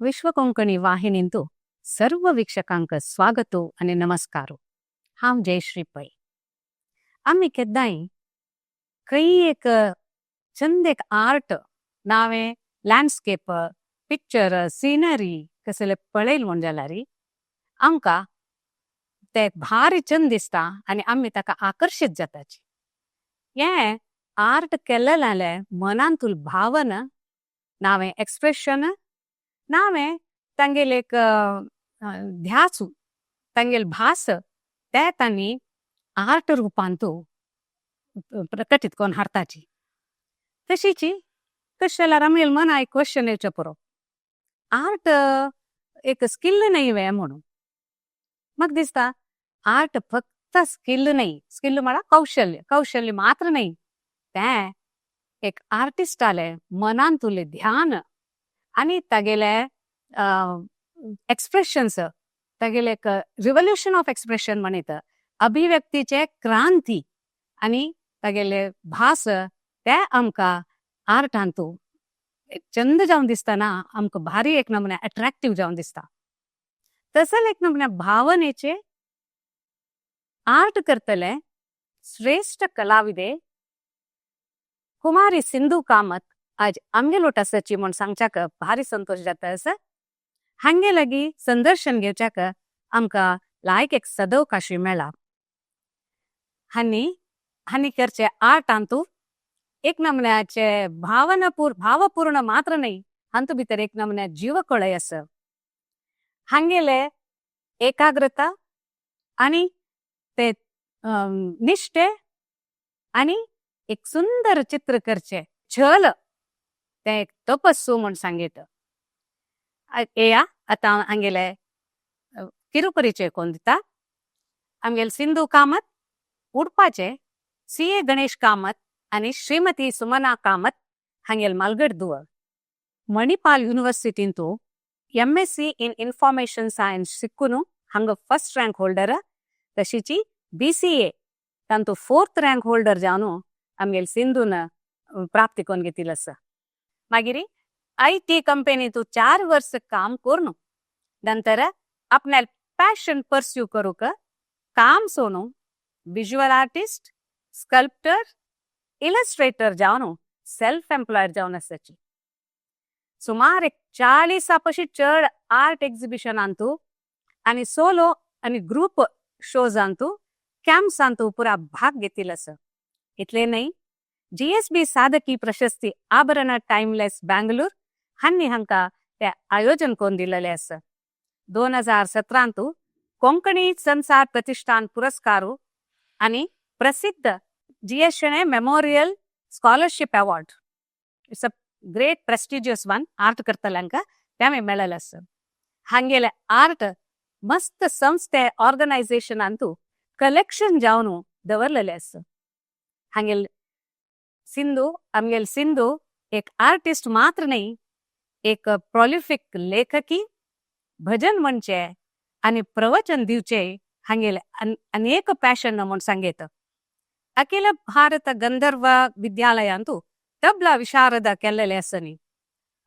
विश्व कोंकणी वाहिनींतू सर्व वीक्षकांक स्वागतो आणि नमस्कारो. हांव जयश्री पै. आम्ही केद्दाय खंय एक चंद एक आर्ट नावे लँडस्केप पिक्चर सीनरी कसले पळयल म्हण जाल्यार आमकां ते भारी चंद दिसता आणि आम्ही ताका आकर्षित जाताची. हे आर्ट केल्ले जाल्यार मनांतूल भावना नावे एक्सप्रेशन नावे तांगेल एक ध्यासू तांगेल भास ते तांणी आर्ट रुपांतू प्रकटीत कोण हाडताची. तशीची कशें जाल्यार आमगेल मना एक क्वेश्चन येवचे पुरो, आर्ट एक स्किल नाही वे म्हणून. म्हाका दिसता आर्ट फक्त स्किल नाही, स्किल म्हळ्यार कौशल्य, कौशल्य मात्र नाही, ते एक आर्टिस्टाले मनांतुले ध्यान आणि तागेले एक्सप्रेशन्स, तागेले एक रिव्होल्युशन ऑफ एक्सप्रेशन म्हणत अभिव्यक्तीचे क्रांती आणि तागेले भास ते आमकां आर्टांतू चंद जावन दिसतना आमकां भारी एक नमुने अट्रॅक्टिव्ह जावन दिसता. तसल एक नमुने भावनेचे आर्ट करतले श्रेष्ठ कलाविदे कुमारी सिंधू कामत आज आमगे लोट आसाची म्हण सांगच्याक भारी संतोष जाता. असं हांगे लागी संदर्शन घेवच्याक आमकां लायक एक सदवकाशी मेळ्ळा. हांणी करचे आर्टांतू एक नमुन्याचे भावपूर्ण मात्र नाही, हांतू भितर एक नमुन्या जीवकळय आसा. हांगेले एकाग्रता आणि ते निष्ठे आणि एक सुंदर चित्र करचे छल ते एक तपस्सू म्हण सांगेत. येया आता हांगेले किरुपरीचे कोण दिता. आमगेल सिंधू कामत, उडपाचे CA गणेश कामत आणि श्रीमती सुमना कामत हांगेल मालगड दुवर. मणिपाल युनिव्हर्सिटींतू MSc इन इन्फॉर्मेशन सायन्स शिकून हांगा फर्स्ट रँक होल्डर, तशीची BCA तांतू 4th रँक होल्डर जावन आमगेल सिंधून प्राप्ती कोण घेतिल आसा. मागीर IT कंपनीतू 4 वर्ष काम करून नंतर आपणाल पॅशन परस्यू करूक काम Sonu visual artist, sculptor, Illustrator जावन सेल्फ एम्प्लॉयड जावन आसाची. सुमार एक 40 पशी चड आर्ट एक्झिबिशनांतू आणि सोलो आणि ग्रुप शोजांतू कॅम्प्सांतू पुरा भाग घेतिल आसा. इतले नाही, GSB साधकी प्रशस्ती आभरण टाइमलेस बँगलोर हांनी हांकां ते आयोजन कोण दिलेले आसा. 2017 कोंकणी संसार प्रतिष्ठान पुरस्कारू आणि प्रसिद्ध GSN memorial scholarship award. It's a great prestigious one art करतल्यांका ते मेळलेले आसा. हांगेले आर्ट मस्त संस्थे ऑर्गनायझेशनांतू कलेक्शन जावन दवरलेले आसा. हांगेल आमगेल सिंधू एक आर्टिस्ट मात्र नाही, एक प्रॉलिफिक लेखकी, भजन म्हणचे आणि प्रवचन दिवचे हांगेले अनेक पॅशन म्हण सांगेत. अखिल भारत गंधर्व विद्यालयांतू तबला विशारद केल्लेले आसनी.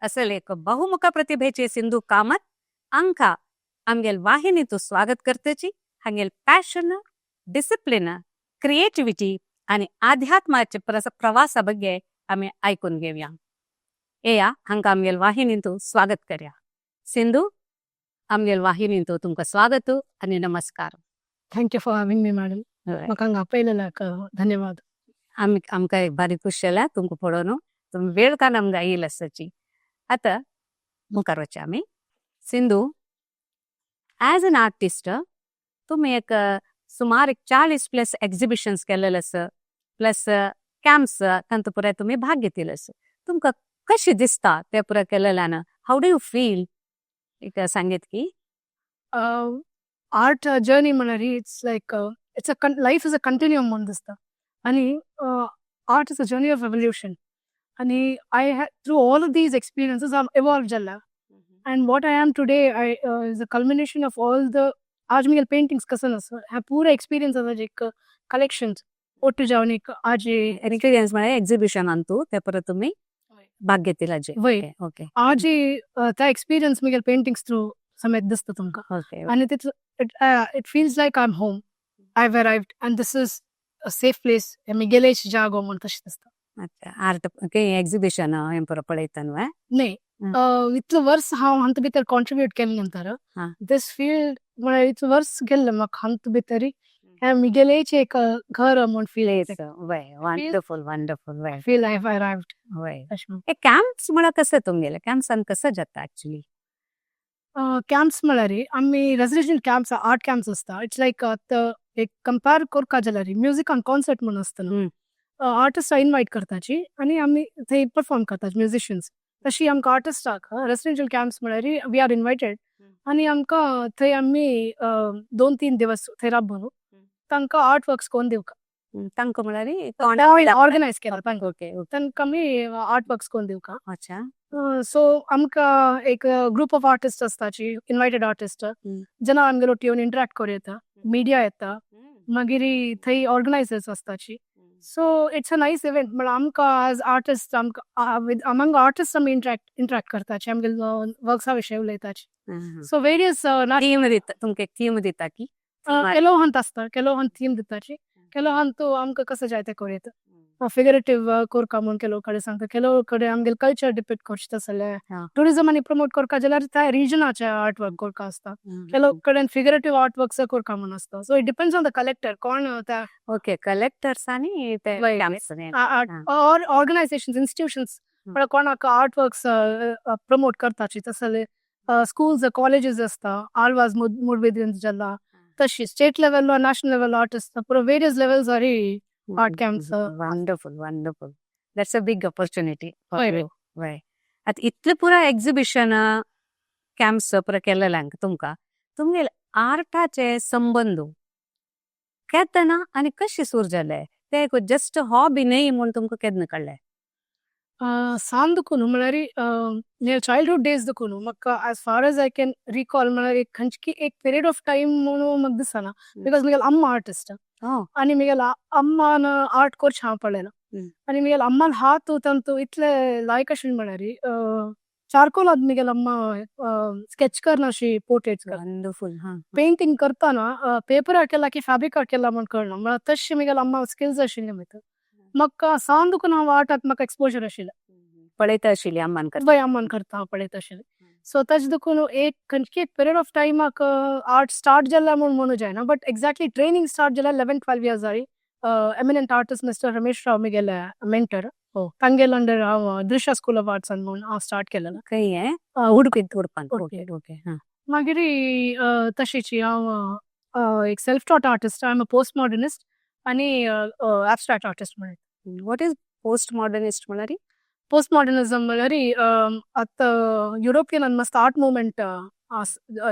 असल एक बहुमुख प्रतिभेचे सिंधू कामत आमकां आमगेल वाहिनीतू स्वागत करतेची. हांगेल पॅशन, डिसिप्लिन, क्रिएटिविटी आणि आध्यात्माचे प्रवासा बग्गे आम्ही ऐकून घेऊया. येया हांकां आमगेल वाहिनीतू स्वागत करया. सिंधू, आमगेल वाहिनीतू तुमकां स्वागत आणि नमस्कार. Thank you for having me madam. म्हाका हांगा आपयलेल्याक धन्यवाद. आमकां भारी खुशी जाला तुमकां पळोवन. तुम्ही वेळ कान आमकां येयला आसाची. आता मुखार वचया आमी. सिंधू, ॲज अन आर्टिस्ट तुम्ही एक सुमार एक 40+ एक्झिबिशन्स केलेले आसा, प्लस कॅम्प्स तांतू पुराय तुम्ही भाग घेतिले आसा. तुमकां कशें दिसता ते पुराय केलेल्यान? How do you feel? एक सांगेत की. आर्ट जर्नी म्हळ्यार it's like life is a continuum म्हणून दिसता. आणि art is a journey of evolution. आणि through all of these experiences I evolve जाला. And what I am today is a culmination of all the आज मुगेल paintings कसं आसा ह्या पुरा एक्सपिरियन्स आसा एक कलेक्शन्स ओट्टू जावन एक आज एक्सपिरियन्स म्हळ्यार एक्झिबिशनांतू ते परत तुम्ही बागेतील अजय वय. ओके आजी त्या एक्सपिरियन्स मिगेल पेंटिंग्स थ्रू समेत दिसता तुमका ओके आणि it feels like I'm home. I've arrived and this is a safe place. मिगेलेच जागो म्हणून तशी दिसता. अच्छा आर्ट एग्जिबिशन हें पुरो पळयता नाही इतलं वर्स हांव हंत भितर कॉन्ट्रिब्यूट केलें नंतर हा. दिस फील्ड म्हळ्यार इतलं वर्स गेल्लें म्हाका हंत भितरी हें मिगेलेच एक घर म्हूण प्लेस वय वंडरफुल वंडरफुल वय फील I've arrived. वय अशें हे कॅम्प्स म्हळ्यार कसे तुमगेले कॅम्प्सान कसं जाता ऍक्च्युली कॅम्प्स म्हळ्यार आमी रेसिडेन्शियल कॅम्प्स आर्ट कॅम्प्स आसता इट्स लायक एक कंपेर करता जाल्यार म्युझिकान कॉन्सर्ट म्हणून आसता न्हू आर्टिस्टां इनवायट करताची आनी आमी थंय परफॉर्म करतात म्युझिशियन्स तशी आमकां आर्टिस्टाक रेसिडेन्शियल कॅम्प्स म्हळ्यार वी आर इनवायटेड आनी आमकां थंय आमी 2-3 दिवस थंय राबू न्हू तांकां आर्ट वर्क्स कोन्न दिवका तांकां म्हळ्यार ऑर्गनायज केला तांकां ओके तांकां आमी आर्ट वर्क्स कोन्न दिवका अच्छा सो आमकां एक ग्रुप ऑफ आर्टिस्ट आसताची इनवायटेड आर्टिस्ट जेन्ना आमगेलो येवन इंटरॅक्ट करूं येता मिडिया येता मागीर थंय ऑर्गनायजर्स आसताची so it's a nice event म्हळ्यार आमकां एज आर्टिस्ट आमकां अमंग आर्टिस्ट आमी इंटरॅक्ट करताचे आमगेलो वर्क्सा विशयी उलयताचे सो वेरियस थीम दिता तुमकां एक थीम दिता की केलो हंत आसता केलो हंत थीम दिताची केलो हंत तूं आमकां कसं जाय तें कोर येता फिगरेटीव कोरका म्हूण केलो कडेन सांगता केलो कडेन आमगेलो कल्चर डिपिक्ट करचें तसलें टुरिजम आनी प्रमोट करता जाल्यार त्या रिजनाचे आर्ट वर्क कोरका आसता केलो कडेन फिगरेटीव आर्ट वर्क्स कोरका म्हूण आसता so it depends on the collector कोण त्या ओके कलेक्टर्स आनी ते वय. कॅम्प्स और ऑर्गनायजेशन्स इन्स्टिट्यूशन्स म्हळ्यार कोणाक आर्ट वर्क्स प्रमोट करताची तसले स्कूल्स कॉलेजीस आसता आल्वाज मुरबेद्रीन जाला तशी state level national level artist पुरो various levels are art camps wonderful wonderful that's a big opportunity वय. वय आतां इतले पुरो एग्जिबिशन कॅम्प्स पुरो केलेल्यांक तुमगेले आर्टाचे संबंद केदना आनी कशे सुरू जाले ते जस्ट हॉबी न्हय म्हूण तुमकां केदना कळ्ळें सान दुखून म्हळ्यार नियर चायल्डहूड डेज दुखून म्हाका as far as I can recall म्हळ्यार एक खंयची एक पिरियड ऑफ टायम म्हणून म्हाका दिसना बिकॉज म्हगेलो अम्मा आर्टिस्ट आनी म्हगेलो अम्मान आर्ट कोर्स हांव पळयला आनी म्हगेलो अम्मान हात तंतू इतले लायक आशिल्ले म्हळ्यार चारकोल म्हगेलो अम्मा स्केच करना अशी पोर्ट्रेट्स वंडरफुल पेंटिंग करतना पेपरार केला की फॅब्रिकार केला म्हूण कळना म्हळ्यार तशी म्हगेलो अम्मा स्किल्स आशिल्ले भितर म्हाका सान दुखून हांव आर्टाक म्हाका एक्सपोजर आशिल्लें पळयता आशिल्ली अम्मान वय अम्मान करता हांव पळयता आशिल्लें सो ताचे दुखून एक खंयची एक पिरियड ऑफ टायमाक आर्ट स्टार्ट जाला म्हूण म्हणूं जायना बट एक्झॅक्टली ट्रेनिंग स्टार्ट जाल्यार 11-12 years जाली एमिनंट आर्टिस्ट मिस्टर रमेश राव म्हगेले मेंटर तांगेले अंडर हांव दृश्य स्कूल ऑफ आर्ट्सान म्हूण हांव स्टार्ट केलें खंय उडपान ओके. ओके मागीर तशीच हांव एक सेल्फ टॉट artist I am a post modernist आनी एब्स्ट्रॅक्ट आर्टिस्ट म्हळ्यार वॉट इज पोस्ट मॉडर्निस्ट म्हळ्यार पोस्ट मॉडर्निझम म्हळ्यार आतां युरोपियनान मस्त आर्ट मुवमेंट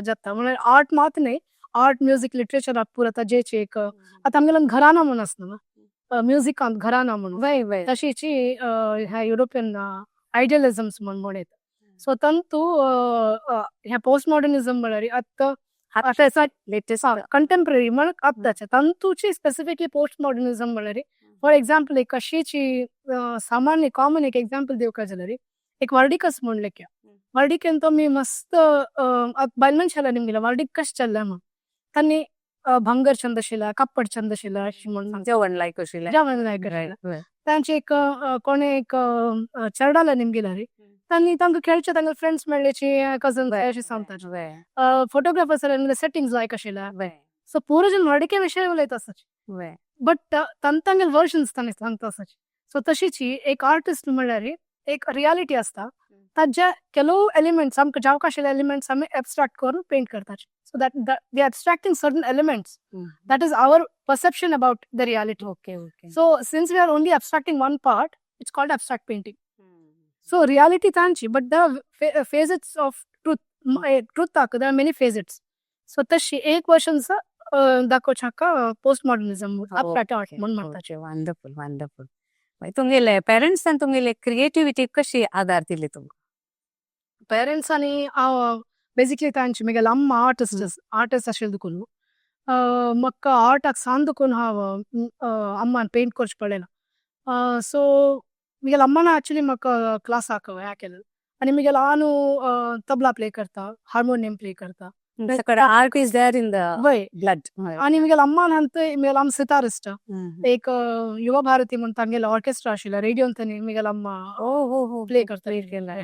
जाता म्हळ्यार आर्ट मात न्हय आर्ट म्युझिक लिटरेचराक पुरो ताजेच एक आतां आमगेल्यान घराना म्हूण आसना म्युझिकांत घराना म्हणून वय वय तशीच ह्या युरोपियन आयडियलिझम्स म्हूण येता सो तंतू ह्या पोस्ट मॉडर्निझम म्हळ्यार आतां लेटेस्ट कंटेम्पररी म्हण आतांचे तंतूची स्पेसिफिकली पोस्ट मॉडर्निझम म्हळ्यार फॉर एक्झाम्पल एक कशीची सामान्य कॉमन एक एक्झाम्पल दिवका जाल्यार एक वर्डिकस म्हूण लेख्या वर्डिकेन तो मी मस्त बायल मनशाला निमगेला वर्डिक कशें चल्ल्या म्हूण तांणी भंगर छंद आशिल्ला कप्पड छंद आशिल्ला अशें म्हूण जेवण लायक आशिल्लें जेवण लायक आशिल्लें तांचे एक कोणे एक चेडवाला निमगेला रे तांणी तांकां खेळचे तांगे फ्रेंड्स मेळ्ळेची कजन अशें सांगता फोटोग्राफर्स सेटिंग्स लायक आशिल्ला सो पुरो जन वर्डिके विशय उलयता आसाचे बट तांगेले वर्जन्स तांणी सांगता आसाचे सो तशीच एक आर्टिस्ट म्हळ्यार एक रियालिटी आसता ताजे केलो एलिमेंट्स आमकां जावक आशिल्ले एलिमेंट्स आमी एब्स्ट्रॅक्ट करून पेंट करताचे so that we abstracting certain elements that is our perception about the reality. Okay. So since we are only abstracting one part, it's called abstract painting. So reality tanchi, but the facets of truth there are many facets. So tashi ek version sa dakochaka postmodernism abstract art म्हणून म्हणतात. Wonderful तुमगेले parents आनी तुमगेले creativity कशी आदार दिली तुमकां parents आनी हांव basically तांची म्हगेलो अम्मा आर्टिस्ट आशिल्ले देखून म्हाका आर्टाक सान दुखून हांव अम्मान पेंट करचें पडलें सो म्हगेल्या अम्मान ऍक्च्युली म्हाका क्लास दाखोवं ह्या केलें आनी म्हगेलो हांव तबला प्ले करता हार्मोनियम प्ले करता सगळं art is there in the वय ब्लड आनी म्हगेल्या अम्मान म्हगेलो आम सितारिस्ट एक युवा भारती म्हणून तांगेलो ऑर्केस्ट्रा आशिल्लो रेडिओन तांणी म्हगेलो अम्मा प्ले करता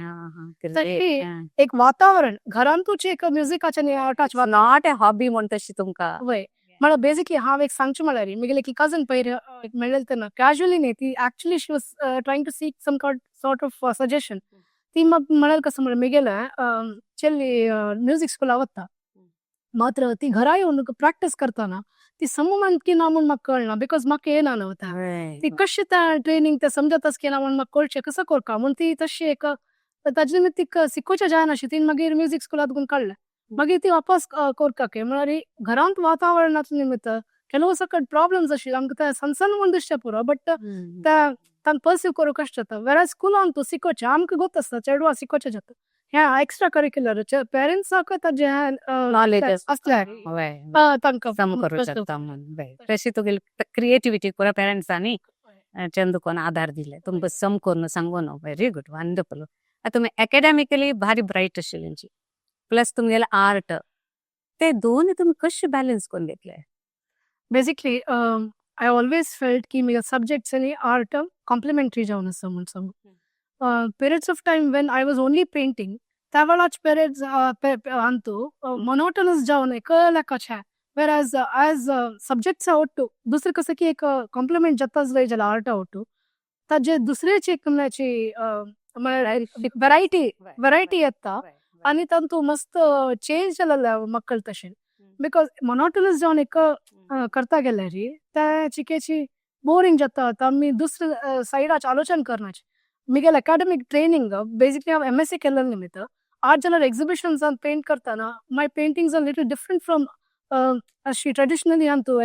तशी एक वातावरण घरांतूच एक म्युझिकाचें न्ही आर्टाचें नॉट ए हॉबी म्हण तशी तुमकां वय म्हळ्यार बेसिकली हांव एक सांगचें म्हळ्यार म्हगेले की कजन पयर मेळ्ळेली तेन्ना कॅज्युअली न्ही ती actually she was trying to seek some sort of suggestion ती म्हाका म्हळ्यार कसं म्हळ्यार म्हगेलें चेल्ली म्युझिक स्कुला वता मात्र ती घरा येवन प्रॅक्टीस करतना ती समून की ना म्हूण म्हाका कळना बिकॉज म्हाका येना नव्हता ती कशी त्या ट्रेनिंग ते समजताच की ना म्हूण म्हाका कळचें कसं करता म्हूण ती तशी एक ताजे निमित्त तिका शिकोवचें जायनाशिल्लें तिने मागीर म्युझिक स्कुलांत काडलें मागीर ती वापस करता म्हळ्यार घरांत वातावरणाचो निमित्त ಕೆಲವು ಸಕಟ್ ಪ್ರಾಬ್ಲಮ್ಸ್ ಆशिल्ले आमकां ते सण सण म्हूण दिसचें पुरो बट तांकां पर्सीव करूं कशें जाता वेराज स्कुलान तूं शिकोवचें आमकां गोत आसता चेडवां शिकोवचें जाता ह्या एक्स्ट्रा करिक्युलर पेरेंट्साक ताजे नॉलेज असल्या तांकां सम करूं शकता म्हूण तशी तुगेली क्रिएटिविटी पुरा पेरेंट्सांनी चंदुकोन आधार दिले तुमकां सम करून सांगून व्हेरी गुड वंडरफुल तुमी एकेडॅमिकली भारी ब्रायट आशिल्ली प्लस तुमगेले आर्ट ते दोन तुमी कशें बॅलन्स करून घेतले बेसिकली I always felt की मेरे subjects आणि art complementary जाऊन असं म्हणून सांगू periods of time when I was only painting त्या वेळाच periods अंतू monotonous जाऊन एक लेकाच है whereas as subjects आवडतो दुसरे कसं की एक complement जाताच जाय जाल्यार art आवडतो ताजे दुसरेच एक म्हणल्याची व्हरायटी येता आणि तांतू मस्त चेंज जालेले मक्कल तशें बिकॉज मोनोटोनस जावन एक करता गेल्यार त्या चिकेची बोरिंग जाता आमी दुसरे सायडाचे आलोचन करनाचे म्हगेलें अकॅडमीक ट्रेनिंग बेसिकली हांव MSc केलें निमित्त आर्ट जाल्यार एक्झिबिशन्सान पेंट करतना my paintings are little different from अशी ट्रेडिशनली आमतू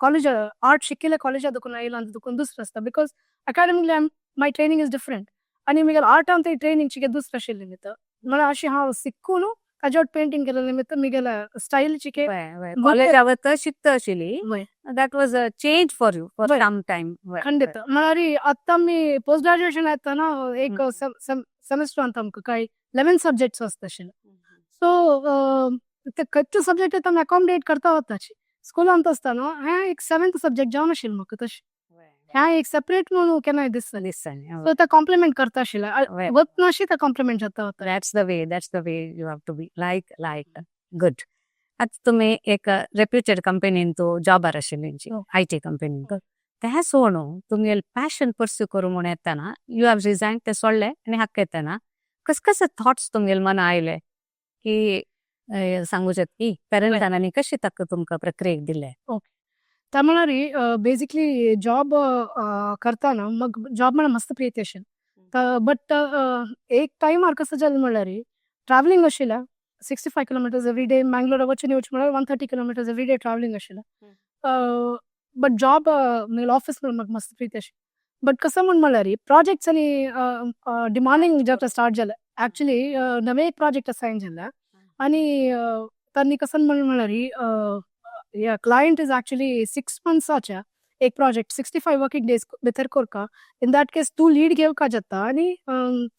कॉलेज आर्ट शिकिल्ले कॉलेजा दुखून आयला दुखून दुसरें आसता because academically my training is different आनी म्हगेलें आर्टान ते ट्रेनिंग चिके दुसरें आशिल्लें निमित्त म्हळ्यार अशी हांव शिकून ताजेर पेंटिंग केले निमित्त म्हगेलें स्टायल चिके कॉलेज आवत शिकता आशिल्ली that was a change for you for some time खंडित म्हळ्यार आतां आमी पोस्ट ग्रॅज्युएशन येतना एक सेमेस्टर आमकां काय 11 सब्जेक्ट्स आसता आशिल्ले सो ते खंयचे सब्जेक्ट आमी अकॉमडेट करता वताची स्कुलांत आसतना हें एक 7th सब्जेक्ट जावन आशिल्लें म्हाका तशें ह्या एक सेपरेट म्हणून केन्नाय दिसता सो ते कॉम्प्लिमेंट करता आशिल्लें वतना अशी ते कॉम्प्लिमेंट जाता वता that's the way you have to be like good आता तुम्ही एक रेप्युटेड कंपनीन तू जॉबार आशिल्ली IT कंपनीन ते सोडून तुमगे पॅशन परस्यू करूं म्हणून येताना यू हॅव रिझायन ते सोडले आनी हाक येताना कसे थॉट्स तुमगेल मना आयले की सांगूचे की पेरंटांनी कशी तक तुमकां प्रक्रियेक दिले त्या म्हळ्यार बेसिकली जॉब करतना म्हाका जॉब म्हळ्यार मस्त प्रिय आशिल्लें बट एक टायमार कसो जालें म्हळ्यार ट्रॅव्हलिंग आशिल्लें 65 किलोमिटर्स एवरी डे मँगलोर वचून येवचें म्हळ्यार 130 किलोमिटर्स एवरी डे ट्रॅव्हलिंग आशिल्लें बट जॉब म्हगेलो ऑफिस म्हळ्यार म्हाका मस्त प्रिय आशिल्लें बट कसं म्हळ्यार प्रोजेक्ट्स आनी डिमांडींग जावपाक स्टार्ट जालें ऍक्च्युली नवे एक प्रोजेक्ट असायन जाले आनी तांणी कसं म्हळ्यार क्लायंट इज ऍक्च्युली 6 मंथ्साच्या एक प्रोजेक्ट 65 वर्किंग डेज भितर करता इन दॅट केस तूं लीड घेवका जाता आनी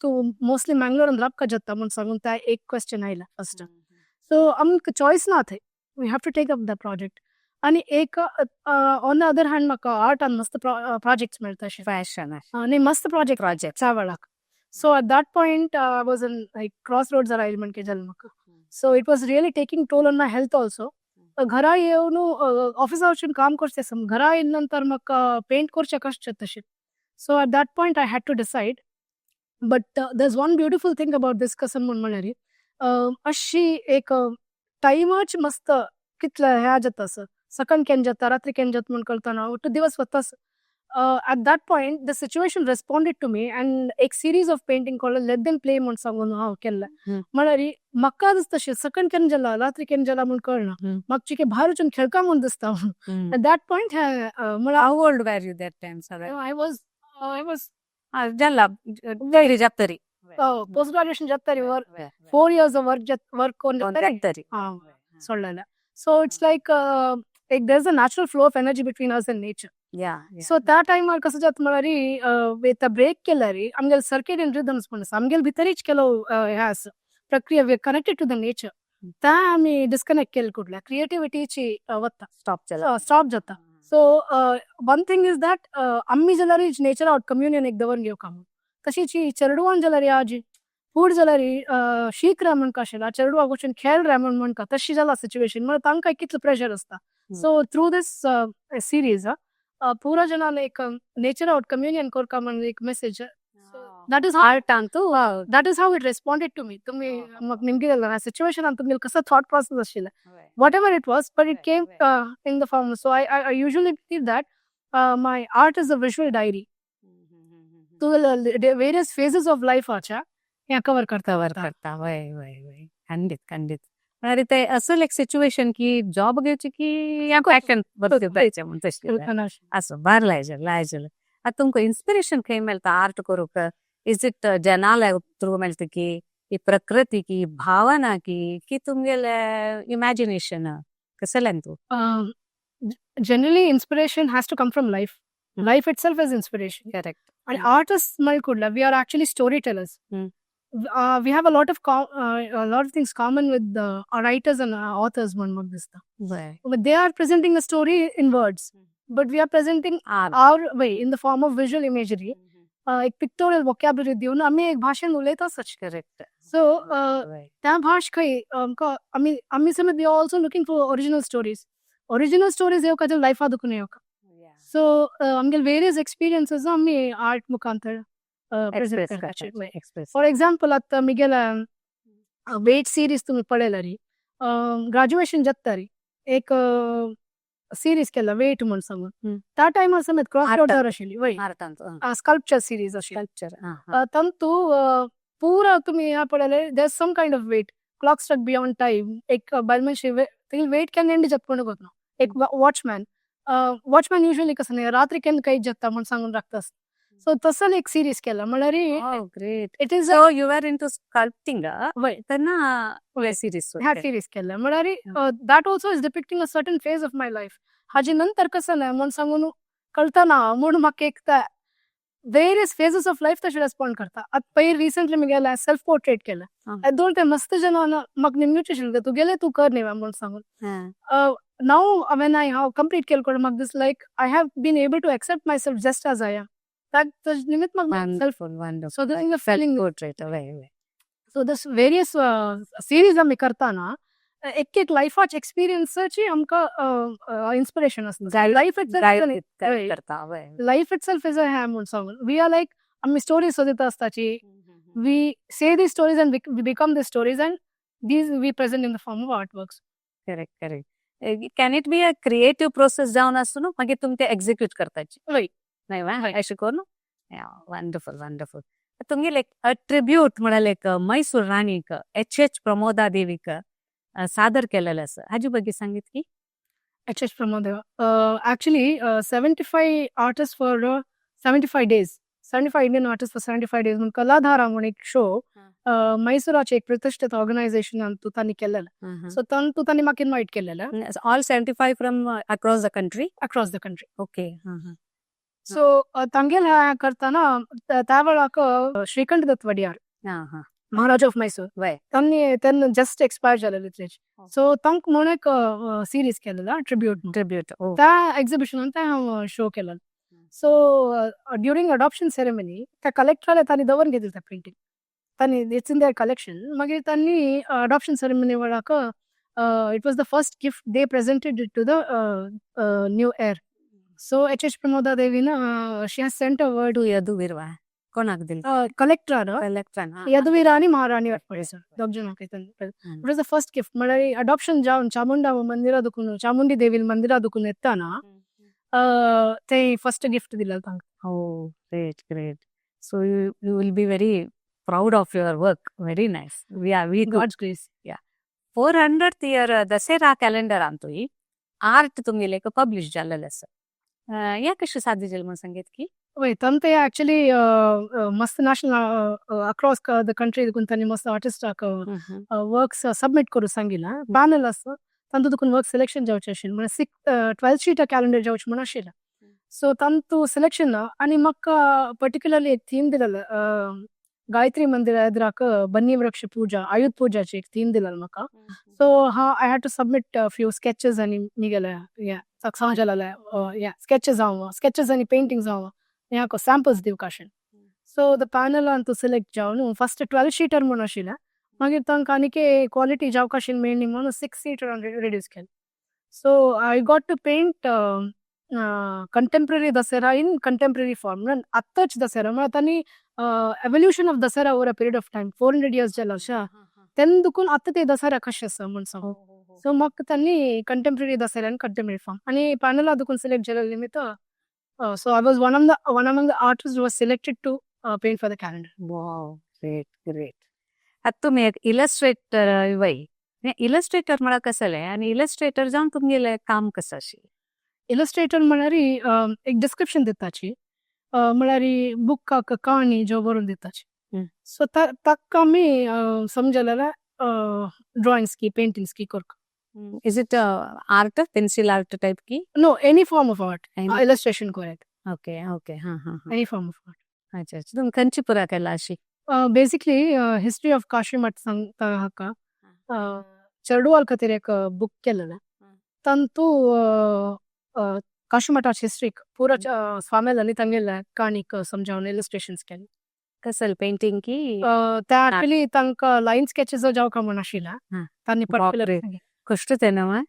तूं मोस्टली मँगलोरान रावका जाता म्हूण सांगून त्या एक क्वेश्चन आयला फर्स्ट सो आमकां चॉयस ना थंय we have to take up the project आनी एक ऑन द अदर हँड म्हाका आर्टान मस्त प्रोजेक्ट्स मेळटा फॅशन आनी मस्त प्रोजेक्ट त्या वेळाक so at that point I was in like cross roads आयले म्हण के जालें म्हाका so it was really taking toll on my health also घरा येवन ऑफिसा वचून काम करचें घरा येयले नंतर म्हाका पेंट करचें कशें तशें so at that point I had to decide but there is one beautiful thing about this कसं म्हळ्यार अशी एक टायमाच मस्त कितले ह्या जाता सकाळ केन्ना जाता रात्री केन्ना जाता म्हूण कळतना टू दिवस वतास at that point the situation responded to me and एक series of painting called let them play म्हणून सांगून हांव केल्लें म्हळ्यार म्हाका तशें सकाळ केन्ना जाला रात्री केन्ना जाला म्हूण कळना म्हाका चिके भायर वचून खेळका म्हूण दिसता at that point म्हळ्यार how old were you that time sir I was जाला डिग्री जातरी पोस्ट ग्रॅज्युएशन जातरी 4 years of work कोन जातरी सोडलेलें so it's like there is a natural flow of energy between us and nature या so त्या टायमार कसो जाता म्हळ्यार वेता ब्रेक केला रे आमगेल सर्केडियन रिदम्स म्हणून आसा आमगेल भितरीच केलो हे आसा प्रक्रिया we connected to the nature त्या आमी डिस्कनेक्ट केले कुडल्या क्रिएटिविटीची वता स्टॉप जाता so one thing is that आम्ही जाल्यार नेचर आउट कम्युनियन एक दवरून घेवका तशीच ही चेडवान जाल्यार आजी फूड जाल्यार शीक रामण कशें चेडवाक वचून खेळ रामण म्हणटा तशी जाला सिच्युएशन म्हळ्यार तांकां कितलो प्रेशर आसता सो थ्रू दीस सिरीज पुरा जनान एक नेचर आउट कम्युनियन करका म्हणून एक message that is how art Antu that is how it responded to me तुम्ही मग निमगे सिच्युएशन तुमगे कसं थॉट प्रोसेस आशिल्लें whatever it was but it came in the form so I usually believe that my art is a visual diary to the various phases of life आच्या हे cover करता करता वय वय वय खंडित खंडित अरे ते असं एक सिच्युएशन की जॉब घेवची की याको ऍक्शन बरपायचे म्हणून तशें असं बार लायजल आता तुमकां इन्स्पिरेशन खंय मेळटा आर्ट करूंक इज इट जनाला थ्रू मेळटा की ही प्रकृती की भावना की तुमगेले इमॅजिनेशन कसलें तू generally inspiration has to come from life itself is inspiration correct and artists malkudla we are actually storytellers we have a lot of things common with writers and authors म्हणून दिसता but they are presenting a story in words but we are presenting our way in the form of visual imagery एक pictorial vocabulary दिवन आमी एक भाशेन उलयता सच correct so त्या भाश खंय आमी समज we are also looking for original stories येवका जे लायफा दुखून येवका सो आमगेल वेरियस एक्सपिरियन्सेस आमी आर्ट मुखांतर प्रेजेंट करपाचे फॉर एग्जाम्पल आतां मिगेला वेट सिरीज तुम्ही पळयला री ग्रॅज्युएशन जाता री एक सिरीज केला वेट म्हणून सांगून त्या टायमार समेत क्रॉस रोडर आशिल्ली वय स्कल्पचर सिरीज आशिल्ली तंतू पुरा तुम्ही ह्या पळयले there some kind of wait clock struck beyond time एक बायलमनशी वेट केन्ना एंड जातपूण वतना एक वॉचमॅन युजली कसं नाही रात्री केन्ना काही जाता म्हणून सांगून राखता सो तसं एक सिरीज केला म्हळ्यार great it is so you are into sculpting वय तेन्ना सिरीज ह्या सिरीज केला म्हळ्यार that also is depicting a certain phase of my life हाजे नंतर कसं नाही म्हणून सांगून कळतना म्हूण म्हाका एक वेरियस फेजेस ऑफ लाईफ तशें रेस्पॉन्ड करता आतां पयर रिसंटली मुगेलें सेल्फ पोर्ट्रेट केलें दोन ते मस्त जनान म्हाका निमणूच आशिल्लें तुगेलें तू कर न्ही म्हणून सांगून नाव वेन आय हाव कंप्लीट केलें करून म्हाका this like I have been able to accept myself just as I am निमित्त म्हाका self so this feeling portrait so this various series आमी करतना एक लायफाचे एक्सपिरियन्साची आमकां इन्स्पिरेशन आसता लायफ इटसेल्फ इज अ हॅ म्हणून सांगून वी आर लायक आमी स्टोरीज सोदिता आसताची we say these stories and we become these stories and these we present in the form of art works correct can it be a creative process जावन आसता न्हू मागीर तुमी ते एक्झिक्यूट करताची वय नाही वा अशें करून वंडरफुल तुमगे लायक अ ट्रिब्यूट म्हळ्यार लायक मैसूर राणीक H.H. प्रमोदा देवीक सादर केलेलें आसा हाजे बद्दल सांगीत की H.H. Pramoda actually 75 artists for 75 days 75 Indian artists for 75 days म्हणून कलाधारा म्हणून एक शो मैसूराचे एक प्रतिष्ठित ऑर्गनायझेशन तांणी केलेलं सो तांणी म्हाका इन्वाइट केलेलं all 75 from across the country okay so तांगेल ह्या करताना त्या वेळाक श्रीकंठ दत्त वडियार महाराजा ऑफ मैसूर त्यांनी जस्ट एक्सपायर जालेले तेचे सो तांक म्हणून एक सिरीज केलेला ट्रिब्यूट त्या एक्झिबिशनान ते हांव शो केलेलो सो ड्युरिंग अडॉप्शन सेरेमनी त्या कलेक्टराले तांणी दवरून घेतली त्या प्रिंटींग तांणी इट्स इन देअर कलेक्शन मागीर तांणी अडॉप्शन सेरेमनी वेळाक it was the first gift they presented it to the new heir so H.H. Pramoda Devin she has sent a word to यदुवीरवा कोणाक दिल कलेक्टर यदुवीरा आनी महाराणी वाटपडेसर दोग जाणांक it was the first gift म्हळ्यार अडॉप्शन जावन चामुंडा मंदिरा दुखून चामुंडी देवी मंदिरा दुखून येताना ते फर्स्ट गिफ्ट दिलें तांकां Oh, great. So you will be very proud of your work. Very nice. We God's grace. 400th year Dussehra calendar आणतो ही आर्ट तुमगे लेक पब्लिश जाल्लेलें आसा या कशें साध्य जालें म्हणून सांगीत की वय ते ऍक्च्युली मस्त नॅशनल अक्रॉस द कंट्री देखून तांणी मस्त आर्टिस्टाक वर्क्स सबमिट करूं सांगिला पॅनल आसा तांतूं देखून वर्क सिलेक्शन जावचें आशिल्लें म्हळ्यार 12th शीट कॅलेंडर जावचें म्हण आशिल्लें सो तांतू सिलेक्शन ना आनी म्हाका पर्टिक्युलरली एक थीम दिलेलो गायत्री मंदिरा एद्राक बन्नी वृक्ष पूजा आयुध पूजाची एक थीम दिलेलो म्हाका so I had to submit a few sketches आनी मिगेले sketches आनी पेंटिंग्स हांव याको सॅम्पल्स दिवक आशिल्ले so the panel to select जावन फर्स्ट 12 शीटर म्हूण आशिल्लें मागीर तांकां आनीक क्वॉलिटी जावक आशिल्ली मेळ्ळी म्हणून 6 शीटर रिड्यूस केलें so I got to paint contemporary Dussehra in contemporary form म्हणून आत्ताच दसरा म्हळ्यार तांणी evolution of Dussehra over a period of time 400 years जाला अशा तेन्ना दुखून आत्ता ते दसरा कशें आसा म्हूण सांगून सो म्हाका तांणी कंटेम्पररी दसरा आनी कंटेम्पररी फॉर्म आनी पॅनला दुखून सिलेक्ट जालें निमित्त so I was one among the artists who was selected to paint for the calendar. Wow, great. आता तुम्ही एक इलस्ट्रेटर वय इलस्ट्रेटर म्हळ्यार कसले आनी इलस्ट्रेटर जावन तुमगेलें काम कसं आशिल्लें इलस्ट्रेटर म्हळ्यार एक डिस्क्रिप्शन दिताची म्हळ्यार बुकाक कहाणी ज्यो बरोवन दिताची सो ताका आमी समजलें ड्रॉइंग्स की पेंटिंग्स की करक is it art pencil art type की no any form of art illustration correct okay हां एनी फॉर्म ऑफ आर्ट अच्छा तुम्ही खंयची पुरा केला अशी basically history of Kashi Math सांगता हाका चर्डवाल खातीर एक बूक केलेलें तांतू काशी मठाची हिस्ट्रीक पुरो स्वामेलांनी तांगेल्या काणीक समजावन इलस्ट्रेशन्स केले कसल पेंटिंग की त्या ऍक्च्युली तांकां लायन स्केचेस जावका म्हूण आशिल्ला तांणी पर्टिक्युलर कष्ट ते न्हू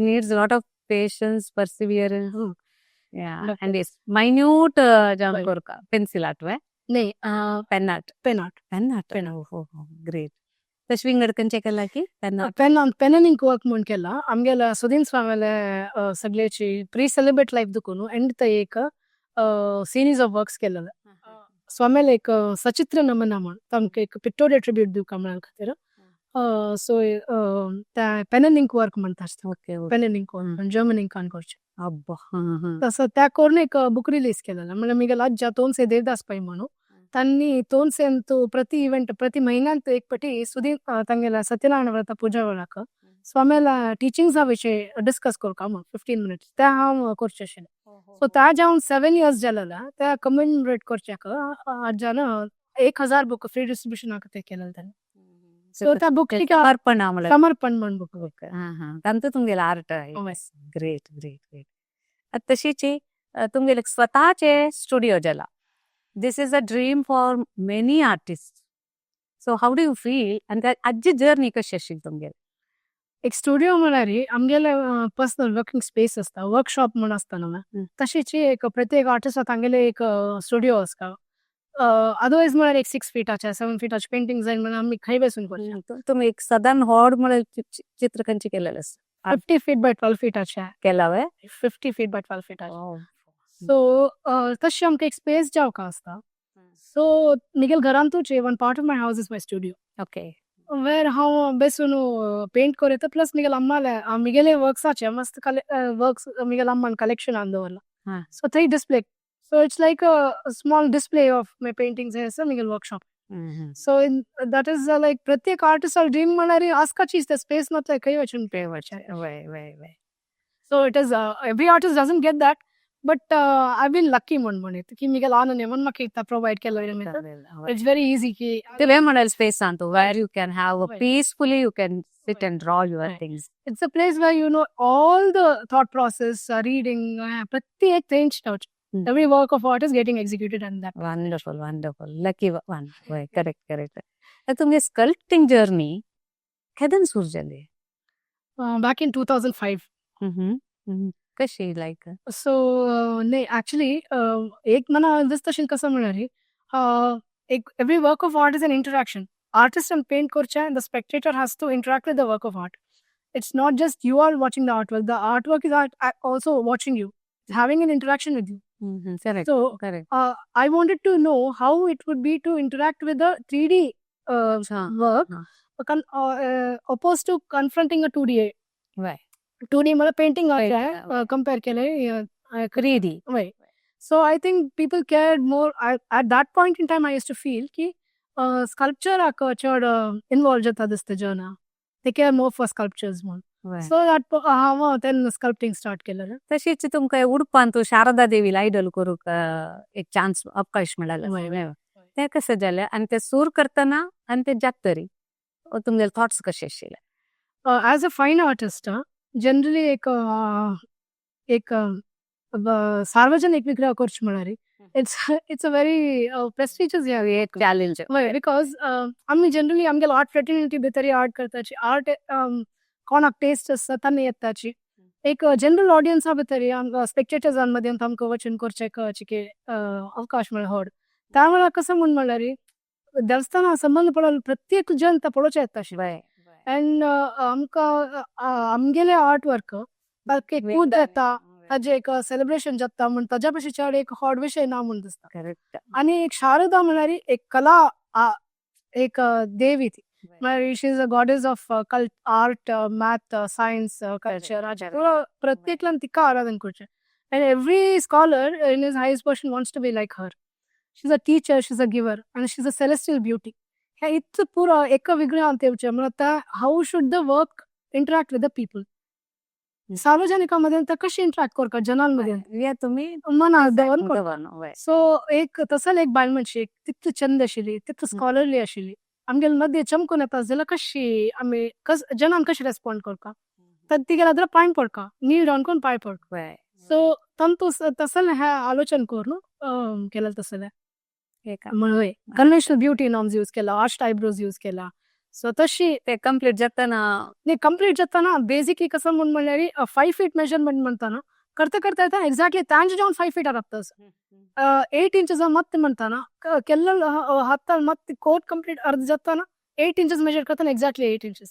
needs lot of patience perseverance and it's minute जावन करका पेन्सिल आर्ट वे न्ही पेन आर्ट ग्रेट तशवी खंयचे केला की पेन इंक वर्क म्हूण केला आमगेल्या सुदीन स्वामेले सगळ्याची प्री सेलिब्रेट लायफ दुखून एंड ते एक सिरीज ऑफ वर्क्स केलेले स्वामेले एक सचित्र नमना म्हूण तांकां एक पिक्टोरियल ट्रिब्यूट दिवका म्हणा खातीर सो त्या पेन इंक वर्क म्हणटा पेन इंक वर्क जर्मन इंकान करचे तसं त्या करून एक बुक रिलीज केलेला म्हणजे मिगेल अज्जा तोनसे देवदास पै म्हणून तांणी तोनसेंतू प्रति इव्हेंट प्रति महिन्यांत एक पटी सुदीन तांगेल्या सत्यनारायण व्रत पुजा वेळाक स्वामेला टिचिंग्सा विशयी डिस्कस करका म्हूण 15 मिनिट्स ते हांव करचें आशिल्लें सो त्या जावन 7 years जालेला त्या कमेमोरेट करच्याक अज्जान 1000 बुक फ्री डिस्ट्रिब्युशनाक ते केलेलें तांणी सो त्या बुक समर्पण म्हण बुक तांतू तुमगेले आर्ट ग्रेट तशीच तुमगेले स्वताचे स्टुडिओ जाला this is a dream for many artist so how do you feel आनी आजी जर्नी कशी आशिल्ली तुमगेली एक स्टुडिओ म्हळ्यार आमगेले पर्सनल वर्किंग स्पेस आसता वर्कशॉप म्हूण आसता न्हू तशीच एक प्रत्येक आर्टिस्ट तांगेले एक स्टुडिओ आसता अदरवायज म्हळ्यार एक 6 फीटाचे 7 फीटाचे पेंटिंग जाय म्हणून आमी खंय बसून करता तुम्ही एक साधारण हॉड म्हळ्यार चित्र खंयचे केलेले आसा 50 feet by 12 feet केला वे 50 feet by 12 feet सो तशी आमकां एक स्पेस जावका आसता सो मिगेल घरांतूच one part of my house is my studio okay where हांव बसून पेंट करता प्लस मिगेल अम्माले मिगेले वर्क्साचे मस्त वर्क्स मिगेल अम्मान कलेक्शन दवरला सो थंय display so it's like a small display of my paintings हें मिगेल workshop so that is like प्रत्येक आर्टिस्ट ड्रीम म्हळ्यार आसकाची ते स्पेस नसले खंय वचून पे वचचे so it is every artist doesn't get that but I been lucky म्हणत की मिगेल आनंद म्हणून म्हाका एकदा प्रोवायड केलो इट्स व्हेरी इजी की ते म्हणाल स्पेस सांगतो where you can have peacefully you can sit and draw your things. It's a place where you know all the thought process, reading, pratyek thing touch. Every work of art is getting executed in that. Wonderful. Lucky one. Correct. तुमगे sculpting journey केदन सुरू जाली? Back in 2005. कशी like? So nee actually एक मना दिसता कसं म्हणारी एक every work of art is an interaction. Artist and paint korcha and the spectator has to interact with the work of art. It's not just you are watching the artwork. The artwork is also watching you. It's having an interaction with you. Correct. So correct. I wanted to know how it would be to interact with the 3D work opposed to confronting a 2D. Right. 2D मतलब painting compare केले 3D. Right. So I think people cared more. At that point in time, I used to feel कि sculpture चड involve जाता दिसता जर्ना ते care more for sculptures म्हूण so that हांव तेन्ना स्कल्पटिंग स्टार्ट केलेलें. तशीच तुमकां उडपान तू शारदा देवीला आयडल करूक एक चान्स अवकाश मेळालो वय. ते कशें जालें आनी ते सूर करतना आनी ते जातरी तुमगे थॉट्स कशे आशिल्ले? As a fine artist generally एक सार्वजनीक विग्रह करचें म्हळ्यार इट्स अ व्हेरी प्रेस्टिजियस एक चॅलेंज वय बिकॉज आमी जनरली आमगेलो आर्ट फ्रेटर्निटी भितर आर्ट करताची आर्ट कोणाक टेस्ट आसता तांणी येताची एक जनरल ऑडियन्सा भितर स्पेक्टेटर्जां मदीं आमकां वचून करचें अवकाश मेळ्ळो व्हड त्या वेळार कसं म्हूण म्हळ्यार देवस्थाना संबंध पडलेलो प्रत्येक जन ते पळोवचें येता अँड आमकां आमगेले आर्ट वर्क खूब येता ताजें एक सेलिब्रेशन जाता म्हूण ताज्या पेक्षा चड एक व्हड विशय ना म्हूण दिसता. करेक्ट आनी एक शारदा म्हळ्यार एक कला एक देवी ती म्हळ्यार she is a goddess of art math science culture प्रत्येकल्यान तिका आराधन करचें and every scholar in his highest portion wants to be like her. She is a teacher she is a giver आनी she is a celestial beauty. हें इतलें पुरो एका विग्रहांत येवचें म्हणल्यार how should the work interact with the people सार्वजनिका मदें ते कशें इंटरॅक्ट करता जनां मदें तुम्ही मना सो एक तसल एक बायल मनशी तितली चंद आशिल्ली तितली स्कॉलरली आशिल्ली आमगेले मध्य चमकून येता जाल्यार कशी आमी जनांक कशें रेस्पॉन्ड करता तर ती गेल्या जाल्यार पांय पडका नील रावन कोण पांय पडका. सो तंतू तसलें हें आलोचन करून केलें तसलें म्हणून कन्वेन्शनल ब्युटी नॉर्म्स यूज केला आर्च आयब्रोज यूज केला. सो तशी ते कंप्लीट जाताना कंप्लीट जाताना बेसिकली कसं म्हूण म्हळ्यार 5 feet मेजरमेंट म्हणटाना करता करता येता एक्झॅक्टली तांजे जावन 5 feet ಆಗ್ತಾ 8 inches ಮತ್ತೆ म्हणटाना ಕೆಲ್ಲ ಹತ್ತ ಮತ್ತೆ ಕೋಟ್ ಕಂಪ್ಲೀಟ್ अर्ध जाताना 8 inches मेजर करताना एक्झॅक्टली 8 inches.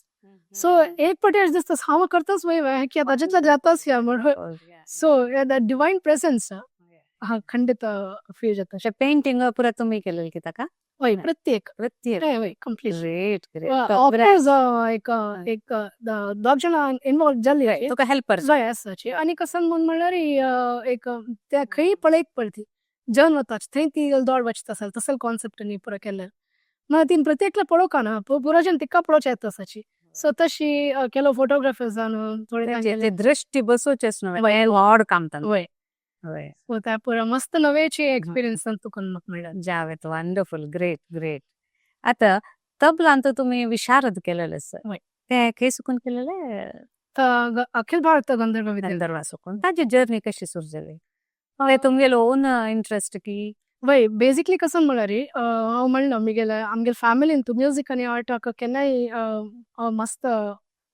सो एक पटी अशें दिसता हांव करताच वय की ताजेंतल्या जाताच या म्हणून सो दॅट डिवायन प्रेझन्स खंडित फील जाता. पेंटिंग पुरा तुम्ही केलेलं की ताका वय प्रत्येक प्रत्येक कंप्लीट ग्रेट ऑफकोर्स एक दोग जाणां इन्वॉल्व जाल्ली तुका हेल्पर जाय आसाची आनी कसं म्हूण म्हळ्यार एक त्या खंय पळयक पडटी जन वताच थंय ती दोड वचता आसता तसल कॉन्सेप्टांनी पुरो केल्लें म्हळ्यार तीन प्रत्येकला पळोवका ना पुरो जन तिका पळोवचें येता आसाची. सो तशी केलो फोटोग्राफर्सान थोडे दृष्टी बसोवचेच न्हय व्हड काम वय सो त्या पुरो मस्त नवेची एक्सपिरियन्स तुका म्हाका मेळ्ळा. जावेत वंडरफुल ग्रेट आता तबलांत तुम्ही विशारद केलेलं सर ते खंय सुकून केलेले अखिल भारत गंधर्व विद्यालय गंधर्वा सुकून ताजी जर्नी कशी सुरू जाली तुमगेलो ओन इंटरेस्ट की वय बेसिकली कसं म्हळ्यार हांव म्हणलें आमगेले फॅमिलीन तू म्युजीक आनी आर्टाक केन्नाय मस्त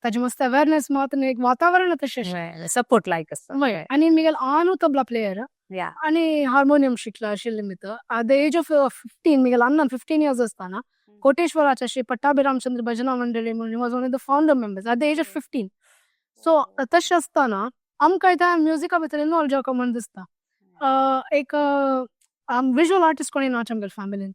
ताजे मस्त अवेअरनेस मात एक वातावरण तशें सपोर्ट लायक आसता वय आनी म्हगेलो हांव तबला प्लेयर आनी हार्मोनियम शिकला आशिल्लें भितर ॲट द एज ऑफ 15 म्हगेलो अण्णान 15 years आसतना कोटेश्वराच्या श्री पट्टाभी रामचंद्र भजना मंडळी म्हणून was one of the founder members at the age of 15. So तशें आसतना आमकां त्या म्युजिका भितर इन्वॉल्व जावका म्हण दिसता एक विज्युअल आर्टिस्ट कोणी नाच आमगेल्या फॅमिलीन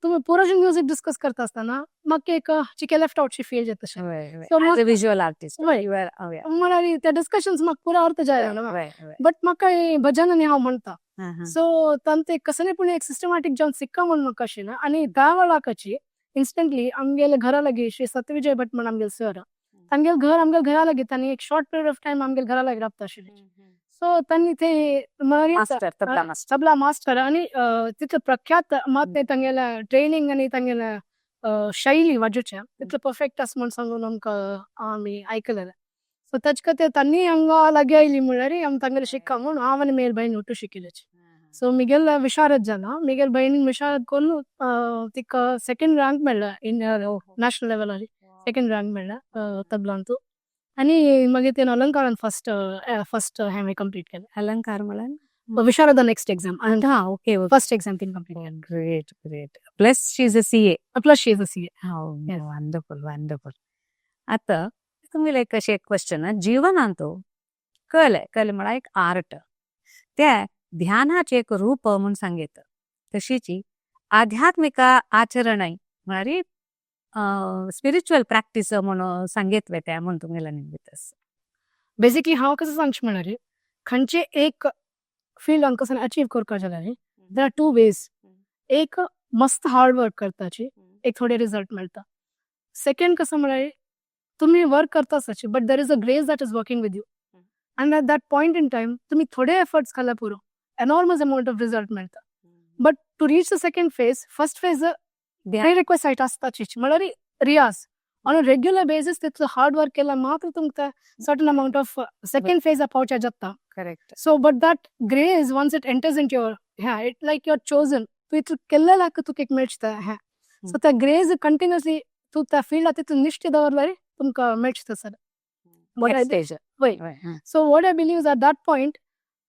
तुम्ही पुरोजन म्युजीक डिस्कस करता आसतना म्हाका एक चिके लेफ्ट आउटची फील जाता विज्युअल आर्टिस्ट म्हळ्यार त्या डिस्कशन्स म्हाका पुरो अर्थ जायना बट म्हाका भजन आनी हांव म्हणटा सो तांते कसलेपण एक सिस्टमॅटीक जावन सिक्का म्हूण म्हाका आशिना आनी त्या वेळाची इन्स्टंटली आमगेले घरा लागीं श्री सत्यविजय भट म्हण आमगेले सर तांगेले घर आमगेल्या घरा लागीं तांणी एक शॉर्ट पिरियड ऑफ टायम आमगेल्या घरा लागीं राबता आशिल्ले. सो तांणी ते तबला मास्टर आनी तितले प्रख्यात मात ते तांगेल्या ट्रेनिंग आनी तांगेल्या शैली वाजोवच्या तितले परफेक्ट आसा म्हूण सांगून आमकां आमी आयकलेलें. सो ताजे खातीर तांणी हांगा लागीं आयली म्हळ्यार आमी तांगेले शिकता म्हूण हांव आनी म्हगेली भयण उठू शिकिल्लेची. सो म्हगेले विशारद जाला म्हगेले भयणीन विशारद करून तिका 2nd rank मेळ्ळा इन नॅशनल लेवलार 2nd rank मेळ्ळा तबलांतू आनी मागीर तेणें अलंकारान फर्स्ट हांवें कंप्लीट केलें. अलंकार म्हळ्यार Visharad next exam okay first exam तीन complete great plus she is a CA plus she is a CA wonderful आता तुमगेले एक अशें क्वेश्चन जीवनांत कले म्हळ्यार एक आर्ट ते ध्यानाचे एक रूप म्हणून सांगेत तशीची आध्यात्मिक आचरणय म्हळ्यार स्पिरिच्युअल प्रॅक्टिस म्हणून सांगेत वेत्या म्हणून तुमगेला निमित्त बेसिकली हांव कशें सांगचें म्हळ्यार खंयचे एक फील्ड हांकां अचीव करपा जाल्यार देर आर 2 ways. एक मस्त हार्ड वर्क करताची एक थोडे रिझल्ट मेळटा. सेकंड कसं म्हळ्यार तुम्ही वर्क करता such but there is a grace that is working with you and at that point in time तुम्ही थोडे एफर्ट्स घाला पुरो एनॉर्मस अमाउंट ऑफ रिझल्ट मेळटा but to reach the second phase first phase prerequisite आसताचीच म्हळ्यार रियाज on a regular basis तितलो hard work केला मात्र तुमकां certain amount of second phase पावच्या जाता correct so but that grace once it enters in your ह्या इट लायक युअर चोजन तू इतलो केल्लेला तुका एक मेळटा ह्या सो त्या ग्रेस कंटिन्युअसली तू त्या फील्डात तितलो निश्ट दवरल्यार तुमकां मेळटा sir stage So what I believe is at that point,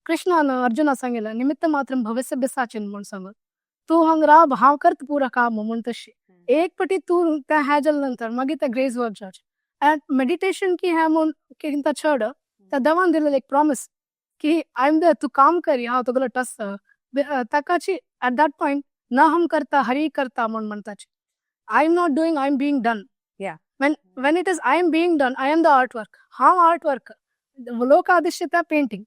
Krishna and Arjuna Sangela निमित्त मात्रम भविष्य बिसाचीन म्हणून सांगत तू हंग राह भाव करत पुरा काम म्हणून तशी एक पटी तू त्या ह्याजल नंतर मागीर त्या ग्रेस वर्क जावचे अँड मेडिटेशन की ह्या म्हणून किंता चड त्या देवान दिलेलं एक प्रॉमिस की आय एम देअर तू काम करी हांव तुगेलो टस ताकाची ऍट दॅट पॉइंट न हम करता हरी करता म्हणून म्हणताची I am not doing I am being done when it is I am being done, I am the artwork. How artwork? Loka adishyata painting.